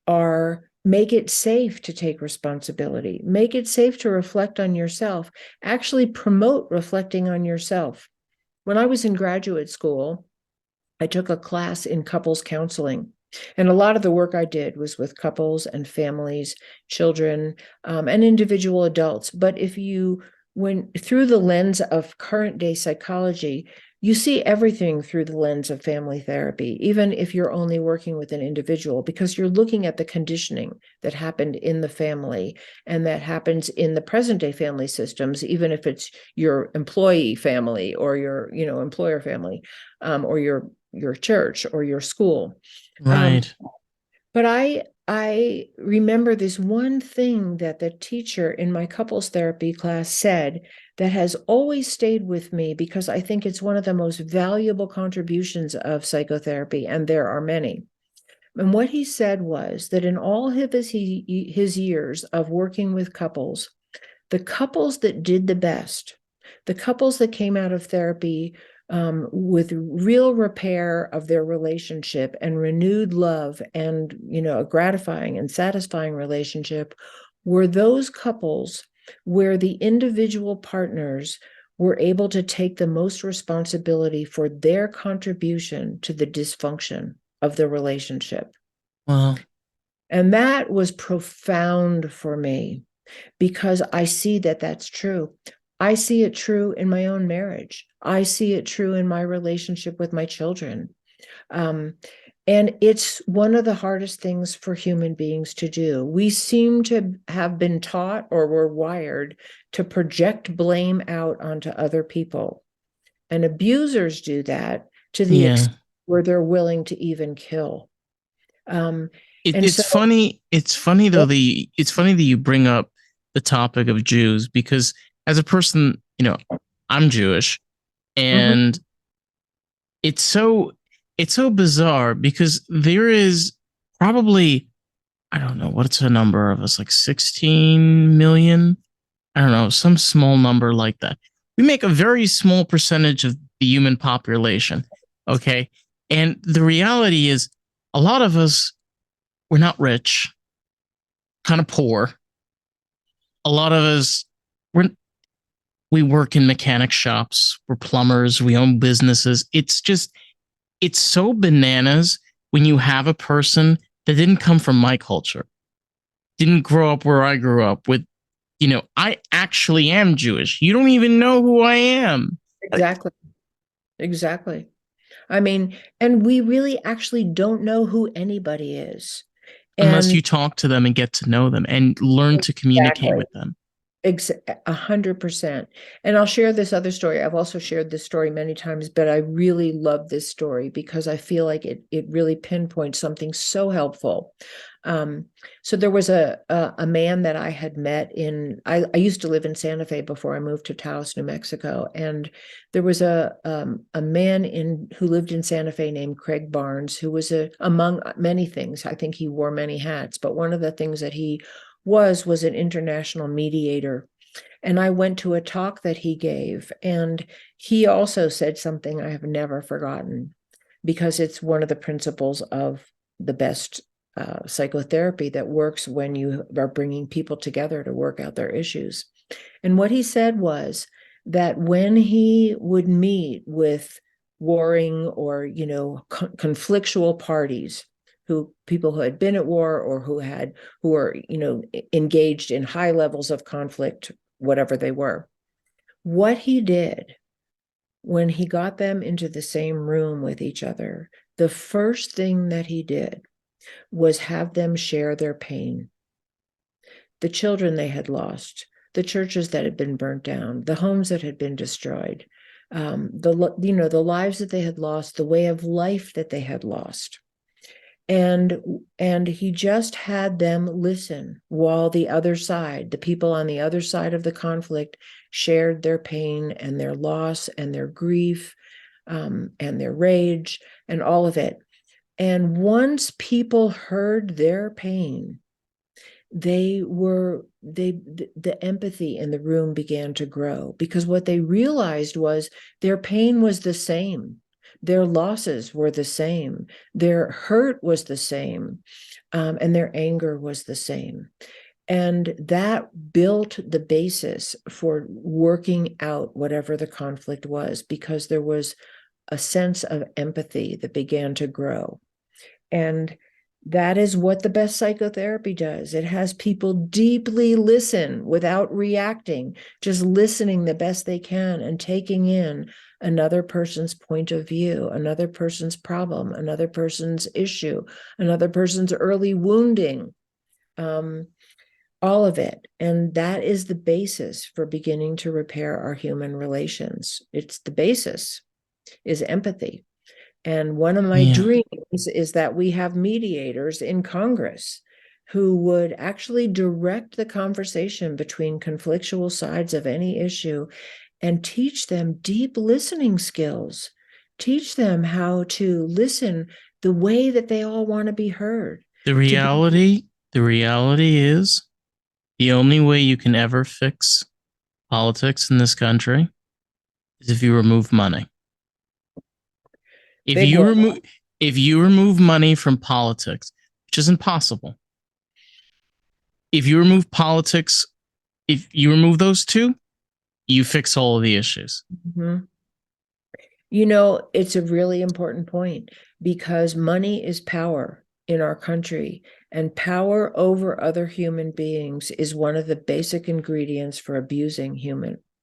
are: make it safe to take responsibility, make it safe to reflect on yourself, actually promote reflecting on yourself. When I was in graduate school, I took a class in couples counseling. And a lot of the work I did was with couples and families, children, and individual adults. But if you when through the lens of current day psychology, you see everything through the lens of family therapy, even if you're only working with an individual, because you're looking at the conditioning that happened in the family and that happens in the present day family systems, even if it's your employee family or your, employer family, or your church or your school. Um, Right. but I remember this one thing that the teacher in my couples therapy class said that has always stayed with me because I think it's one of the most valuable contributions of psychotherapy, and there are many. And what he said was that in all of his years of working with couples, the couples that did the best, the couples that came out of therapy with real repair of their relationship and renewed love and, a gratifying and satisfying relationship, were those couples where the individual partners were able to take the most responsibility for their contribution to the dysfunction of the relationship. Well, And that was profound for me because I see that that's true. I see it true in my own marriage. I see it true in my relationship with my children. Um, and it's one of the hardest things for human beings to do. We seem to have been taught or were wired to project blame out onto other people. And abusers do that to the yeah. extent where they're willing to even kill. Um, It, and it's so, funny. It's funny though. It's funny that you bring up the topic of Jews because as a person, I'm Jewish, mhm, and it's so it's so bizarre because there is probably, I don't know what's a number of us, like 16 million. I don't know, some small number like that. We make a very small percentage of the human population. Okay. And the reality is, a lot of us, we're not rich, kind of poor. A lot of us, we're, we work in mechanic shops, we're plumbers, we own businesses. It's so bananas when you have a person that didn't come from my culture, didn't grow up where I grew up with, I actually am Jewish. You don't even know who I am. Like, exactly, exactly. I mean, and we really actually don't know who anybody is. unless you And talk to them and get to know them and learn to communicate exactly. with them. 100%. And I'll share this other story. I've also shared this story many times, but I really love this story because I feel like it really pinpoints something so helpful. Um, so there was a man that I had met I used to live in Santa Fe before I moved to Taos, New Mexico, and there was a man who lived in Santa Fe named Craig Barnes, who was among many things. I think he wore many hats, but one of the things that he was an international mediator. And I went to a talk that he gave, and he also said something I have never forgotten because it's one of the principles of the best psychotherapy that works when you are bringing people together to work out their issues. And what he said was that when he would meet with warring or, conflictual parties, people who had been at war or who were, engaged in high levels of conflict, whatever they were, what he did when he got them into the same room with each other, the first thing that he did was have them share their pain. The children they had lost, the churches that had been burnt down, the homes that had been destroyed, the lives that they had lost, the way of life that they had lost. And he just had them listen while the other side, the people on the other side of the conflict, shared their pain and their loss and their grief, and their rage and all of it. And once people heard their pain, the empathy in the room began to grow, because what they realized was their pain was the same, their losses were the same, their hurt was the same, and their anger was the same. And that built the basis for working out whatever the conflict was, because there was a sense of empathy that began to grow. And That is what the best psychotherapy does. It has people deeply listen without reacting, just listening the best they can and taking in another person's point of view, another person's problem, another person's issue, another person's early wounding, all of it. And that is the basis for beginning to repair our human relations. It's the basis is empathy. And one of my Yeah. dreams is that we have mediators in Congress who would actually direct the conversation between conflictual sides of any issue and teach them deep listening skills, teach them how to listen the way that they all want to be heard, The to be reality, the reality is the only way you can ever fix politics in this country is if you remove money. If big you word. remove if you remove money from politics, which is impossible, if you remove politics, if you remove those two, you fix all of the issues. Mhm. You know, it's a really important point because money is power in our country, and power over other human beings is one of the basic ingredients for abusing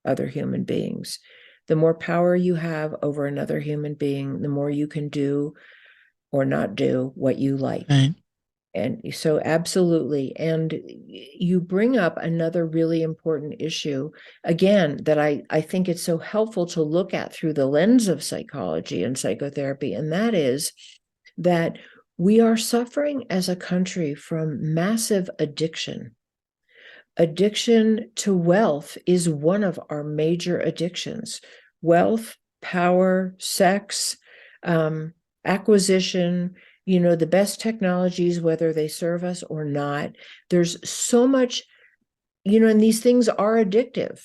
other human beings. The more power you have over another human being, the more you can do or not do what you like. Right. And so, absolutely. And you bring up another really important issue, again, that I think it's so helpful to look at through the lens of psychology and psychotherapy. And that is that we are suffering as a country from massive addiction. Addiction to wealth is one of our major addictions. Wealth, power, sex, acquisition, the best technologies, whether they serve us or not. There's so much, and these things are addictive.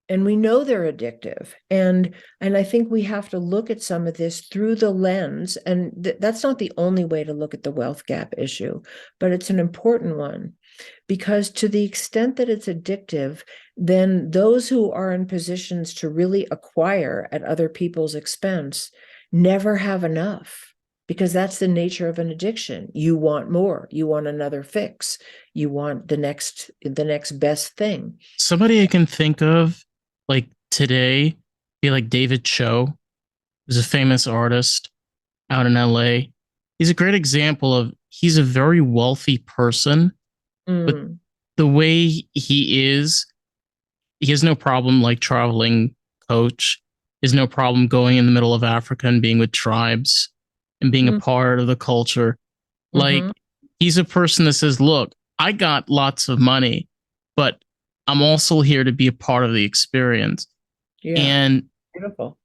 And we know they're addictive. And I think we have to look at some of this through the lens. And that's not the only way to look at the wealth gap issue, but it's an important one. Because to the extent that it's addictive, then those who are in positions to really acquire at other people's expense never have enough, because that's the nature of an addiction. You want more, you want another fix, you want the next best thing. Somebody I can think of, like today, be like David Cho, who's a famous artist out in LA. He's a great example of he's a very wealthy person, but Mm, the way he has no problem like traveling coach. He has no problem going in the middle of Africa and being with tribes and being a mm, part of the culture. Like mhm. he's a person that says, look, I got lots of money, but I'm also here to be a part of the experience. Yeah, And beautiful.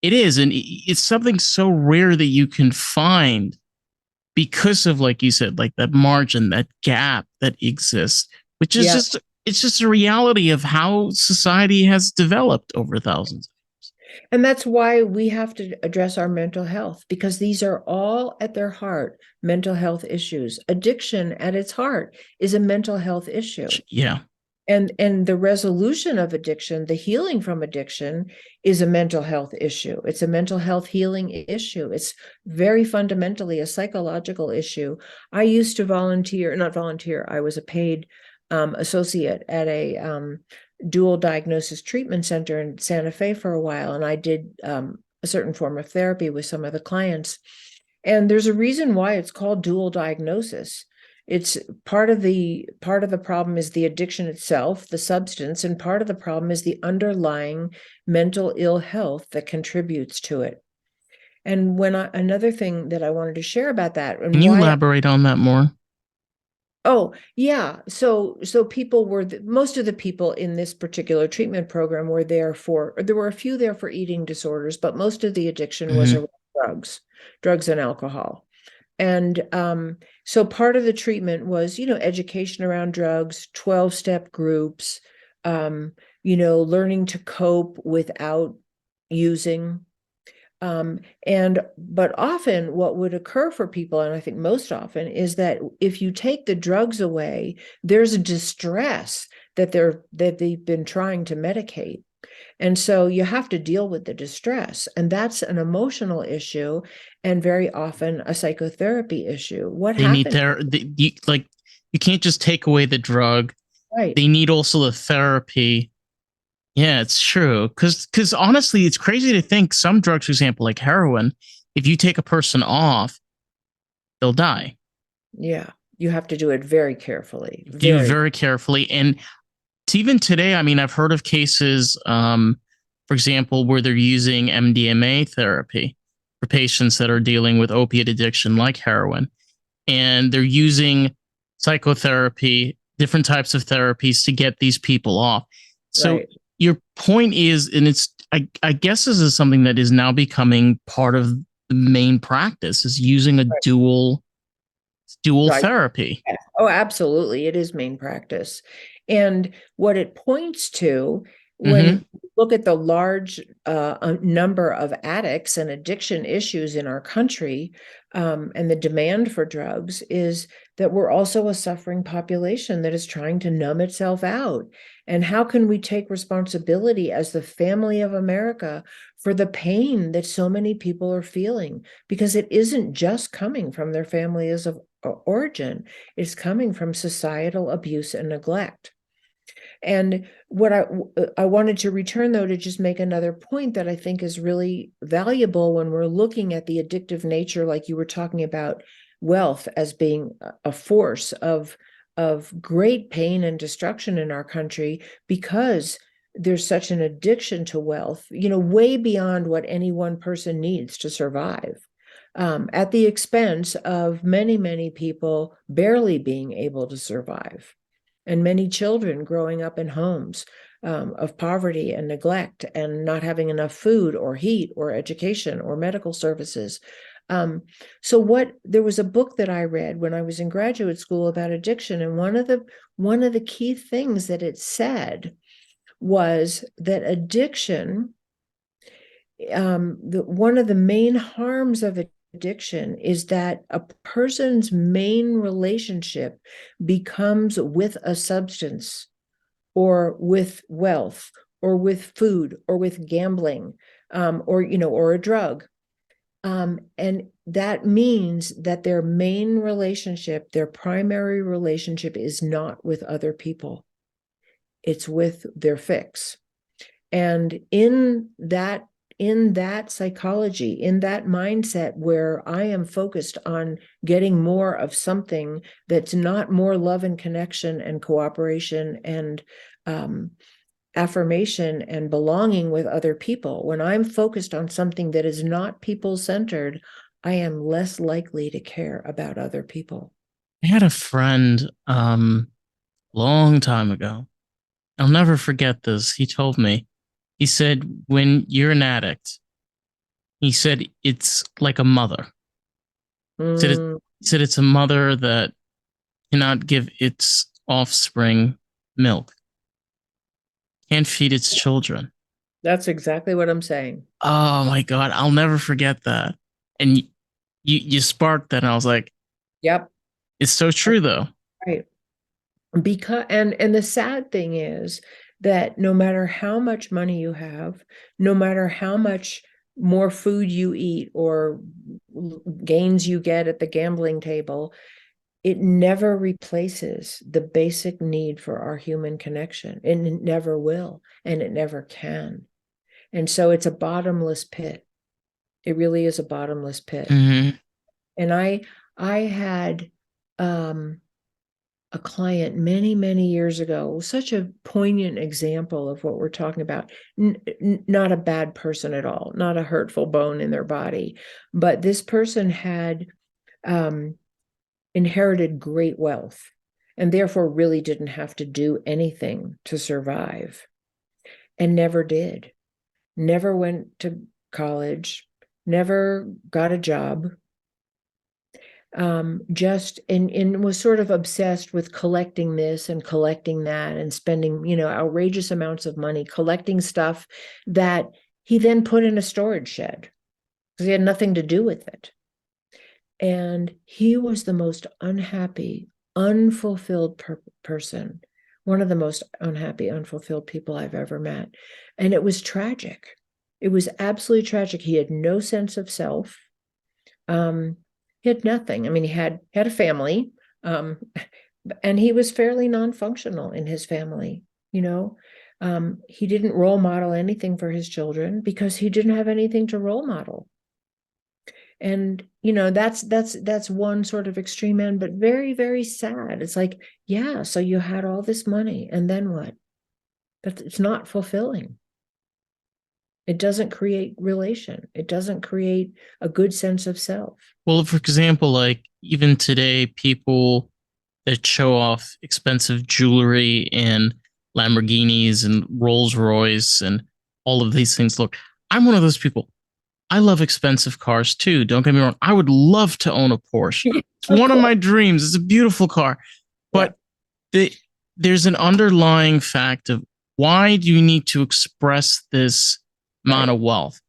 it is, and it's something so rare that you can find because of, like you said, like that margin, that gap that exists, which is Yeah. just, it's just a reality of how society has developed over thousands. And that's why we have to address our mental health, because these are all at their heart mental health issues. Addiction at its heart is a mental health issue. Yeah. And the resolution of addiction, the healing from addiction, is a mental health issue. It's a mental health healing issue. It's very fundamentally a psychological issue. I used to not volunteer, I was a paid associate at a dual diagnosis treatment center in Santa Fe for a while, and I did a certain form of therapy with some of the clients. And there's a reason why it's called dual diagnosis. It's part of the problem is the addiction itself, the substance, and part of the problem is the underlying mental ill health that contributes to it. And another thing that I wanted to share about that Can and you why. elaborate on that more? Oh, yeah. So most of the people in this particular treatment program there were a few there for eating disorders, but most of the addiction was Mm-hmm. around drugs and alcohol. And so part of the treatment was, education around drugs, 12-step groups, learning to cope without using. But often what would occur for people, and I think most often, is that if you take the drugs away, there's a distress that they've been trying to medicate. And so you have to deal with the distress, and that's an emotional issue and very often a psychotherapy issue. What They need happened? like you can't just take away the drug. Right. They need also the therapy. Yeah, it's true. Because honestly, it's crazy to think some drugs, for example, like heroin, if you take a person off, they'll die. Yeah. You have to do it very carefully. Do Very. very carefully. And even today, I mean, I've heard of cases, for example, where they're using MDMA therapy for patients that are dealing with opiate addiction, like heroin, and they're using psychotherapy, different types of therapies to get these people off. So Right. your point is, and I guess this is something that is now becoming part of the main practice, is using a dual Right. therapy. Yeah. Oh, absolutely. It is main practice. And what it points to Mm-hmm. when you look at the large number of addicts and addiction issues in our country, and the demand for drugs, is that we're also a suffering population that is trying to numb itself out. And how can we take responsibility as the family of America for the pain that so many people are feeling? Because it isn't just coming from their families of origin, is coming from societal abuse and neglect. And what I wanted to return, though, to just make another point that I think is really valuable when we're looking at the addictive nature, like you were talking about wealth as being a force of great pain and destruction in our country, because there's such an addiction to wealth, way beyond what any one person needs to survive, at the expense of many, many people barely being able to survive, and many children growing up in homes of poverty and neglect and not having enough food or heat or education or medical services. So there was a book that I read when I was in graduate school about addiction, and one of the key things that it said was that addiction, one of the main harms of addiction is that a person's main relationship becomes with a substance or with wealth or with food or with gambling, or a drug. And that means that their main relationship, their primary relationship, is not with other people. It's with their fix. And in that psychology, in that mindset where I am focused on getting more of something that's not more love and connection and cooperation and affirmation and belonging with other people, when I'm focused on something that is not people-centered, I am less likely to care about other people. I had a friend long time ago. I'll never forget this. He told me, he said, when you're an addict, he said it's like a mother. Mm, He said it's a mother that cannot give its offspring milk, can't feed its children. that's exactly what I'm saying. Oh my god, I'll never forget that. And you sparked that, and I was like, Yep. it's so true though. Right. And the sad thing is that no matter how much money you have, no matter how much more food you eat or gains you get at the gambling table, it never replaces the basic need for our human connection. And it never will, and it never can. And so it's a bottomless pit. It really is a bottomless pit. Mm-hmm. And I had a client many, many years ago, such a poignant example of what we're talking about. Not a bad person at all, not a hurtful bone in their body, but this person had inherited great wealth and therefore really didn't have to do anything to survive, and never did. Never went to college, never got a job, just and was sort of obsessed with collecting this and collecting that and spending, outrageous amounts of money collecting stuff that he then put in a storage shed because he had nothing to do with it. And he was the most unhappy, unfulfilled person one of the most unhappy, unfulfilled people I've ever met. And it was tragic. It was absolutely tragic. He had no sense of self. Um, he had nothing. I mean, he had a family, um, and he was fairly non-functional in his family, you know. He didn't role model anything for his children because he didn't have anything to role model. And that's one sort of extreme end, but very, very sad. It's like, yeah, so you had all this money, and then what? But it's not fulfilling. It doesn't create relation. It doesn't create a good sense of self. Well, for example, like even today, people that show off expensive jewelry and Lamborghinis and Rolls Royce and all of these things. Look, I'm one of those people. I love expensive cars too. Don't get me wrong. I would love to own a Porsche. It's Of one of course. my dreams. It's a beautiful car. Yeah. But there's an underlying fact of why do you need to express this amount Right. of wealth?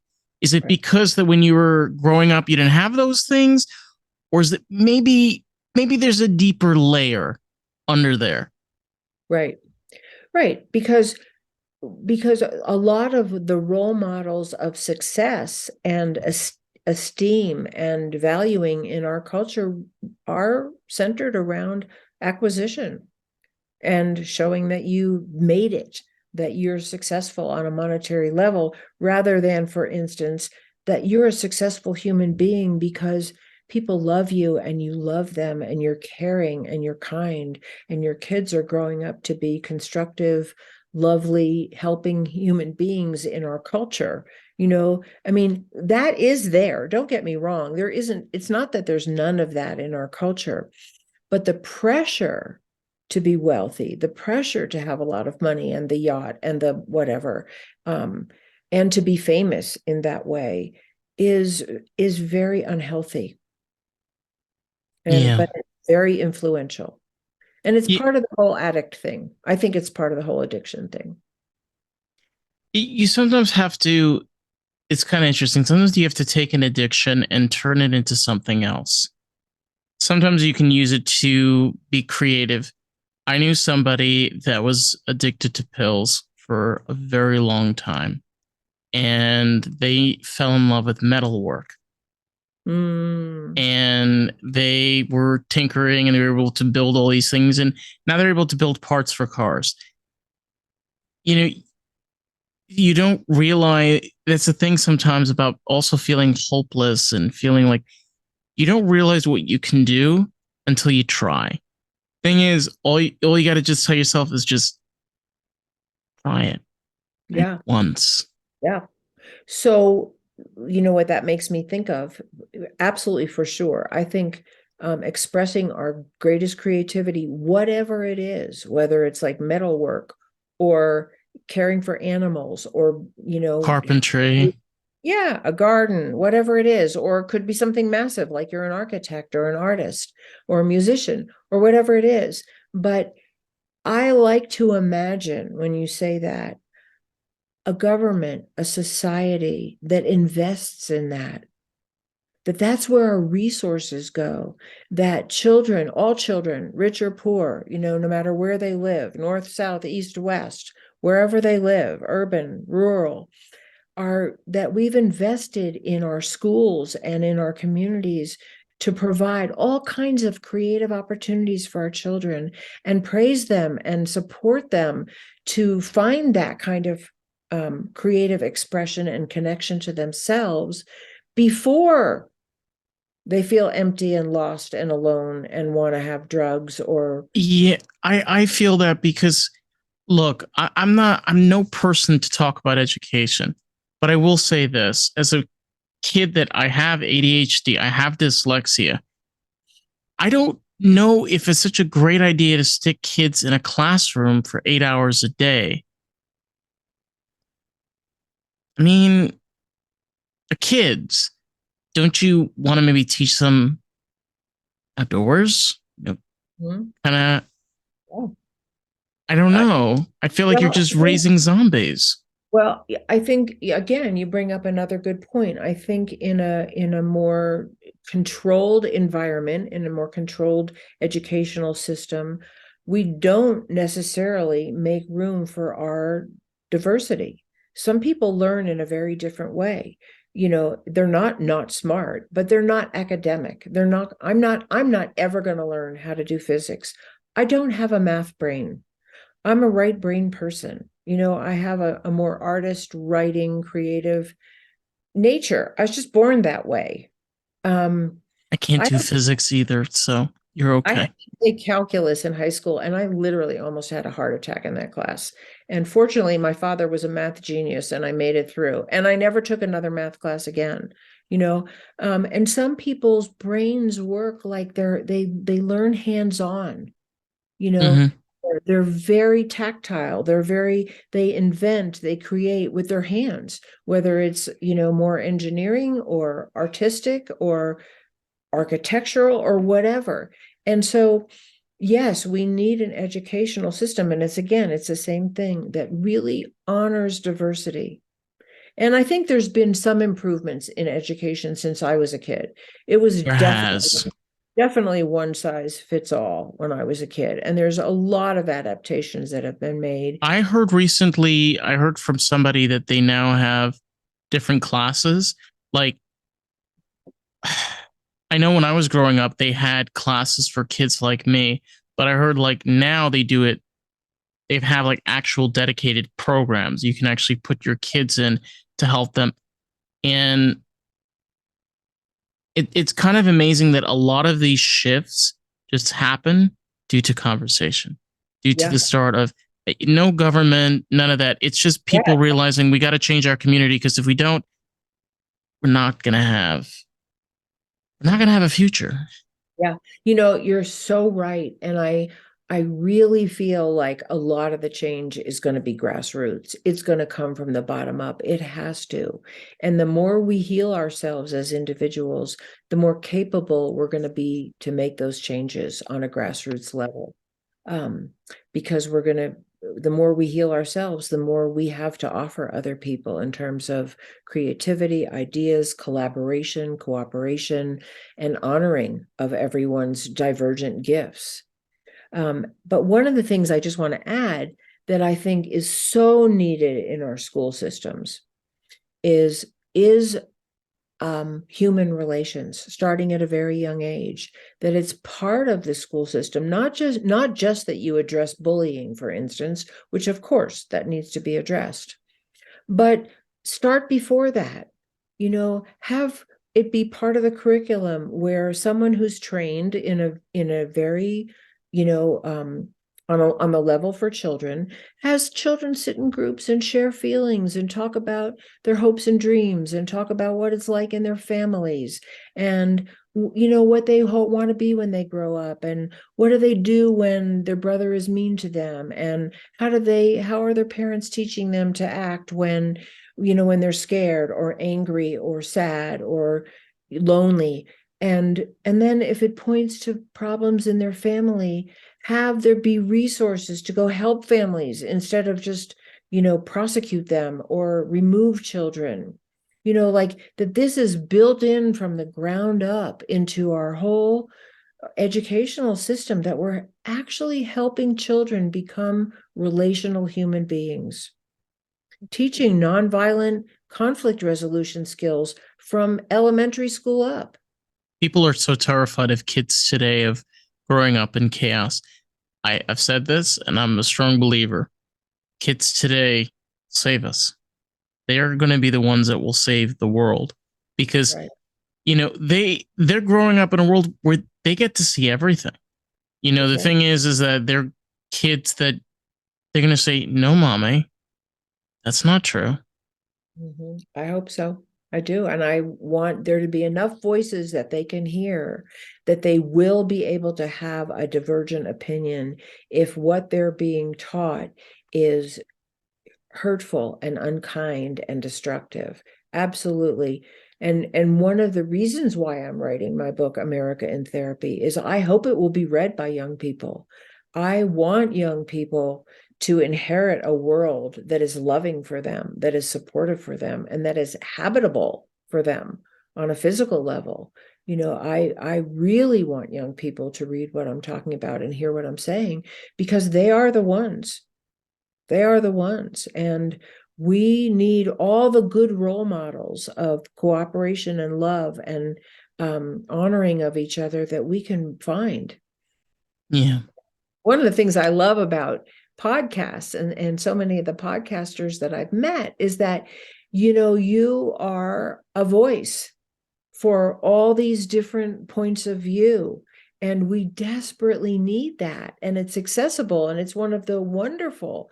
Is it Right. because that when you were growing up you didn't have those things, or is it maybe there's a deeper layer under there? Right. Right. Because a lot of the role models of success and esteem and valuing in our culture are centered around acquisition and showing that you made it, that you're successful on a monetary level, rather than, for instance, that you're a successful human being because people love you and you love them and you're caring and you're kind and your kids are growing up to be constructive, lovely, helping human beings in our culture. I mean, that is there. Don't get me wrong. There isn't, it's not that there's none of that in our culture, but the pressure to be wealthy, the pressure to have a lot of money and the yacht and the whatever, and to be famous in that way is very unhealthy, Yeah. but it's very influential. And it's You, part of the whole addict thing. I think it's part of the whole addiction thing. you sometimes have to, it's kind of interesting. Sometimes you have to take an addiction and turn it into something else. Sometimes you can use it to be creative. I knew somebody that was addicted to pills for a very long time, and they fell in love with metalwork. Mm. And they were tinkering and they were able to build all these things. And now they're able to build parts for cars. You know, you don't realize that's the thing sometimes about also feeling hopeless and feeling like you don't realize what you can do until you try. Thing is, all you got to just tell yourself is just try it Yeah. once. Yeah. So, you know what that makes me think of? Absolutely, for sure. I think expressing our greatest creativity, whatever it is, whether it's like metalwork or caring for animals or, Carpentry. yeah, a garden, whatever it is, or it could be something massive like you're an architect or an artist or a musician or whatever it is. But I like to imagine when you say that, a government, a society that invests in that's where our resources go, that children, all children, rich or poor, no matter where they live, north, south, east, west, wherever they live, urban, rural, are that we've invested in our schools and in our communities to provide all kinds of creative opportunities for our children and praise them and support them to find that kind of creative expression and connection to themselves before they feel empty and lost and alone and want to have drugs or Yeah, I feel that because look, I'm no person to talk about education, but I will say this as a kid that I have ADHD, I have dyslexia. I don't know if it's such a great idea to stick kids in a classroom for 8 hours a day. I mean, the kids, don't you want to maybe teach them outdoors? Kind of, oh, I don't I, know. I feel like you're well, just raising zombies. well, I think again, you bring up another good point. I think in a more controlled environment, in a more controlled educational system, we don't necessarily make room for our diversity. Some people learn in a very different way. They're not smart, but they're not academic. I'm not ever going to learn how to do physics. I don't have a math brain. I'm a right brain person. I have a more artist, writing, creative nature. I was just born that way. Um, I can't I do physics either, so you're I had okay. to take calculus in high school, and I literally almost had a heart attack in that class. And fortunately, my father was a math genius, and I made it through. And I never took another math class again. You know, and some people's brains work like they learn hands on. You know, Hmm. they're very tactile. They invent, they create with their hands, whether it's more engineering or artistic or architectural or whatever. And so, yes, we need an educational system. And it's the same thing that really honors diversity. And I think there's been some improvements in education since I was a kid. It was There has. definitely one size fits all when I was a kid. And there's a lot of adaptations that have been made. I heard from somebody that they now have different classes. Like, I know when I was growing up, they had classes for kids like me, but I heard like now they do it, they have like actual dedicated programs you can actually put your kids in to help them. And it's kind of amazing that a lot of these shifts just happen due to conversation, due to Yeah. the start of no government, none of that. It's just Yeah. people realizing we got to change our community because if we don't, we're not gonna have we're not gonna have a future. Yeah. You're so right. And I really feel like a lot of the change is going to be grassroots. It's going to come from the bottom up. It has to. And the more we heal ourselves as individuals, the more capable we're going to be to make those changes on a grassroots level. Um, because the more we heal ourselves, the more we have to offer other people in terms of creativity, ideas, collaboration, cooperation, and honoring of everyone's divergent gifts. But one of the things I just want to add that I think is so needed in our school systems is human relations starting at a very young age, that it's part of the school system, not just that you address bullying, for instance, which of course that needs to be addressed, but start before that. Have it be part of the curriculum where someone who's trained in a very, you know, on the level for children, has children sit in groups and share feelings and talk about their hopes and dreams and talk about what it's like in their families, and what they want to be when they grow up, and what do they do when their brother is mean to them, and how are their parents teaching them to act when they're scared or angry or sad or lonely. And then if it points to problems in their family, have there be resources to go help families instead of just prosecute them or remove children. Like that, this is built in from the ground up into our whole educational system, that we're actually helping children become relational human beings, teaching nonviolent conflict resolution skills from elementary school up. People are so terrified of kids today of growing up in chaos. I've said this and I'm a strong believer. Kids today save us. They are going to be the ones that will save the world because Right. they're growing up in a world where they get to see everything. That's The right. thing is that they're kids that they're going to say, "No, mommy, that's not true." I hope so. I do. And I want there to be enough voices that they can hear, that they will be able to have a divergent opinion if what they're being taught is hurtful and unkind and destructive. Absolutely. And one of the reasons why I'm writing my book, America in Therapy, is I hope it will be read by young people. I want young people to inherit a world that is loving for them, that is supportive for them, and that is habitable for them on a physical level. I really want young people to read what I'm talking about and hear what I'm saying, because they are the ones. They are the ones. And we need all the good role models of cooperation and love and honoring of each other that we can find. Yeah. One of the things I love about podcasts and so many of the podcasters that I've met is that, you are a voice for all these different points of view. And we desperately need that. And it's accessible. And it's one of the wonderful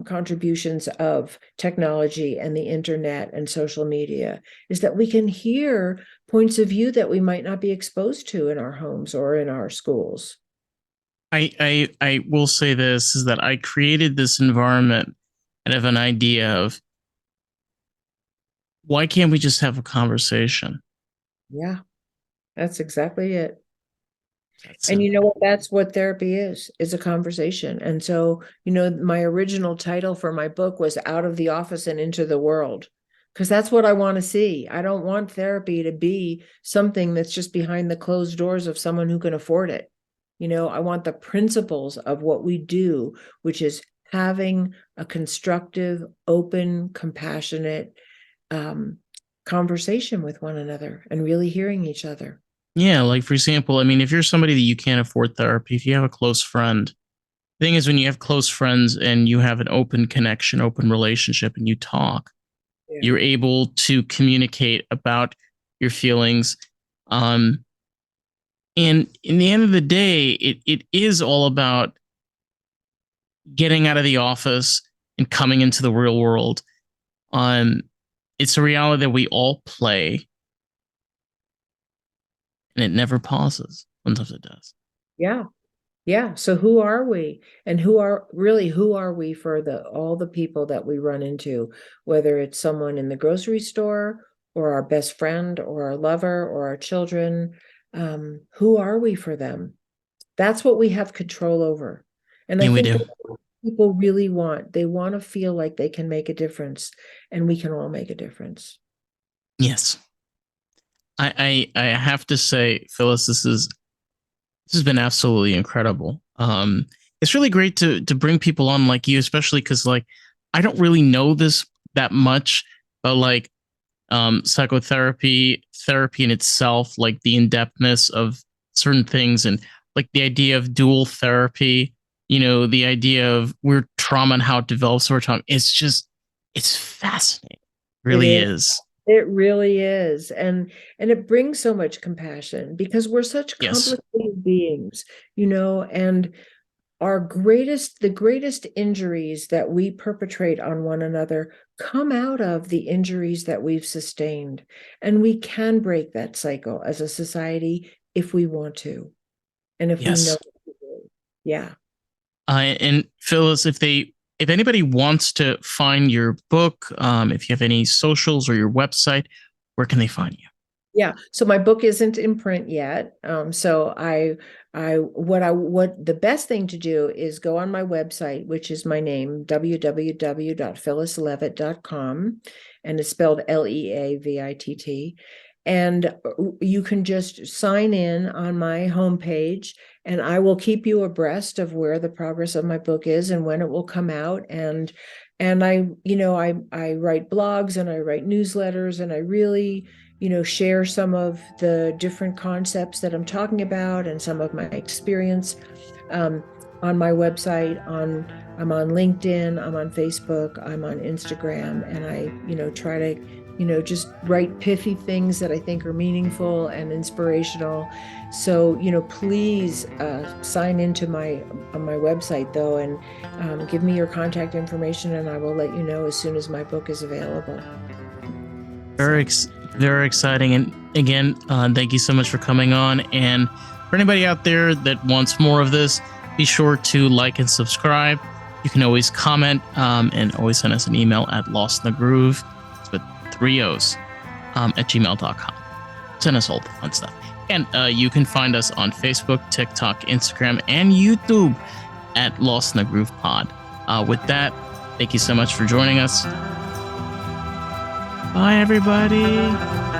contributions of technology and the internet and social media, is that we can hear points of view that we might not be exposed to in our homes or in our schools. I will say this, is that I created this environment and have an idea of, why can't we just have a conversation? Yeah, that's exactly it. That's And you know simple. what? That's what therapy is a conversation. And so, my original title for my book was Out of the Office and Into the World, because that's what I want to see. I don't want therapy to be something that's just behind the closed doors of someone who can afford it. I want the principles of what we do, which is having a constructive, open, compassionate conversation with one another and really hearing each other. Yeah, like for example, I mean, if you're somebody that you can't afford therapy, if you have a close friend, the thing is, when you have close friends and you have an open connection, open relationship, and you talk, Yeah. you're able to communicate about your feelings. Um, and in the end of the day, it is all about getting out of the office and coming into the real world. Um, it's a reality that we all play, and it never pauses. Sometimes it does. Yeah. Yeah. So who are we? And who are we for all the people that we run into, whether it's someone in the grocery store or our best friend or our lover or our children? Who are we for them? That's what we have control over. And I Yeah, we think do. that people really they want to feel like they can make a difference, and we can all make a difference. Yes. I have to say, Phyllis, this has been absolutely incredible. It's really great to bring people on like you, especially because like I don't really know this that much, but like psychotherapy, therapy in itself, like the in-depthness of certain things, and like the idea of dual therapy, the idea of where trauma and how it develops over time. It's fascinating. It It really is. is. It really is. And it brings so much compassion because we're such Yes. complicated beings, and the greatest injuries that we perpetrate on one another come out of the injuries that we've sustained. And we can break that cycle as a society if we want to, and if we know Yes. what to do. Yeah. And Phyllis, if anybody wants to find your book, if you have any socials or your website, where can they find you? Yeah. So my book isn't in print yet. So what the best thing to do is go on my website, which is my name, www.phyllisleavitt.com, and it's spelled Leavitt. And you can just sign in on my homepage, and I will keep you abreast of where the progress of my book is and when it will come out. And I write blogs and I write newsletters, and I really share some of the different concepts that I'm talking about and some of my experience on my website. I'm on LinkedIn, I'm on Facebook, I'm on Instagram, and I try to just write pithy things that I think are meaningful and inspirational. So please sign into on my website though, and give me your contact information, and I will let you know as soon as my book is available. Very exciting. And again, thank you so much for coming on. And for anybody out there that wants more of this, be sure to like and subscribe. You can always comment and always send us an email at lostinthegroove with 3 O's at gmail.com. Send us all the fun stuff. And you can find us on Facebook, TikTok, Instagram, and YouTube at Lost in the Groove Pod. With that, thank you so much for joining us. Bye, everybody.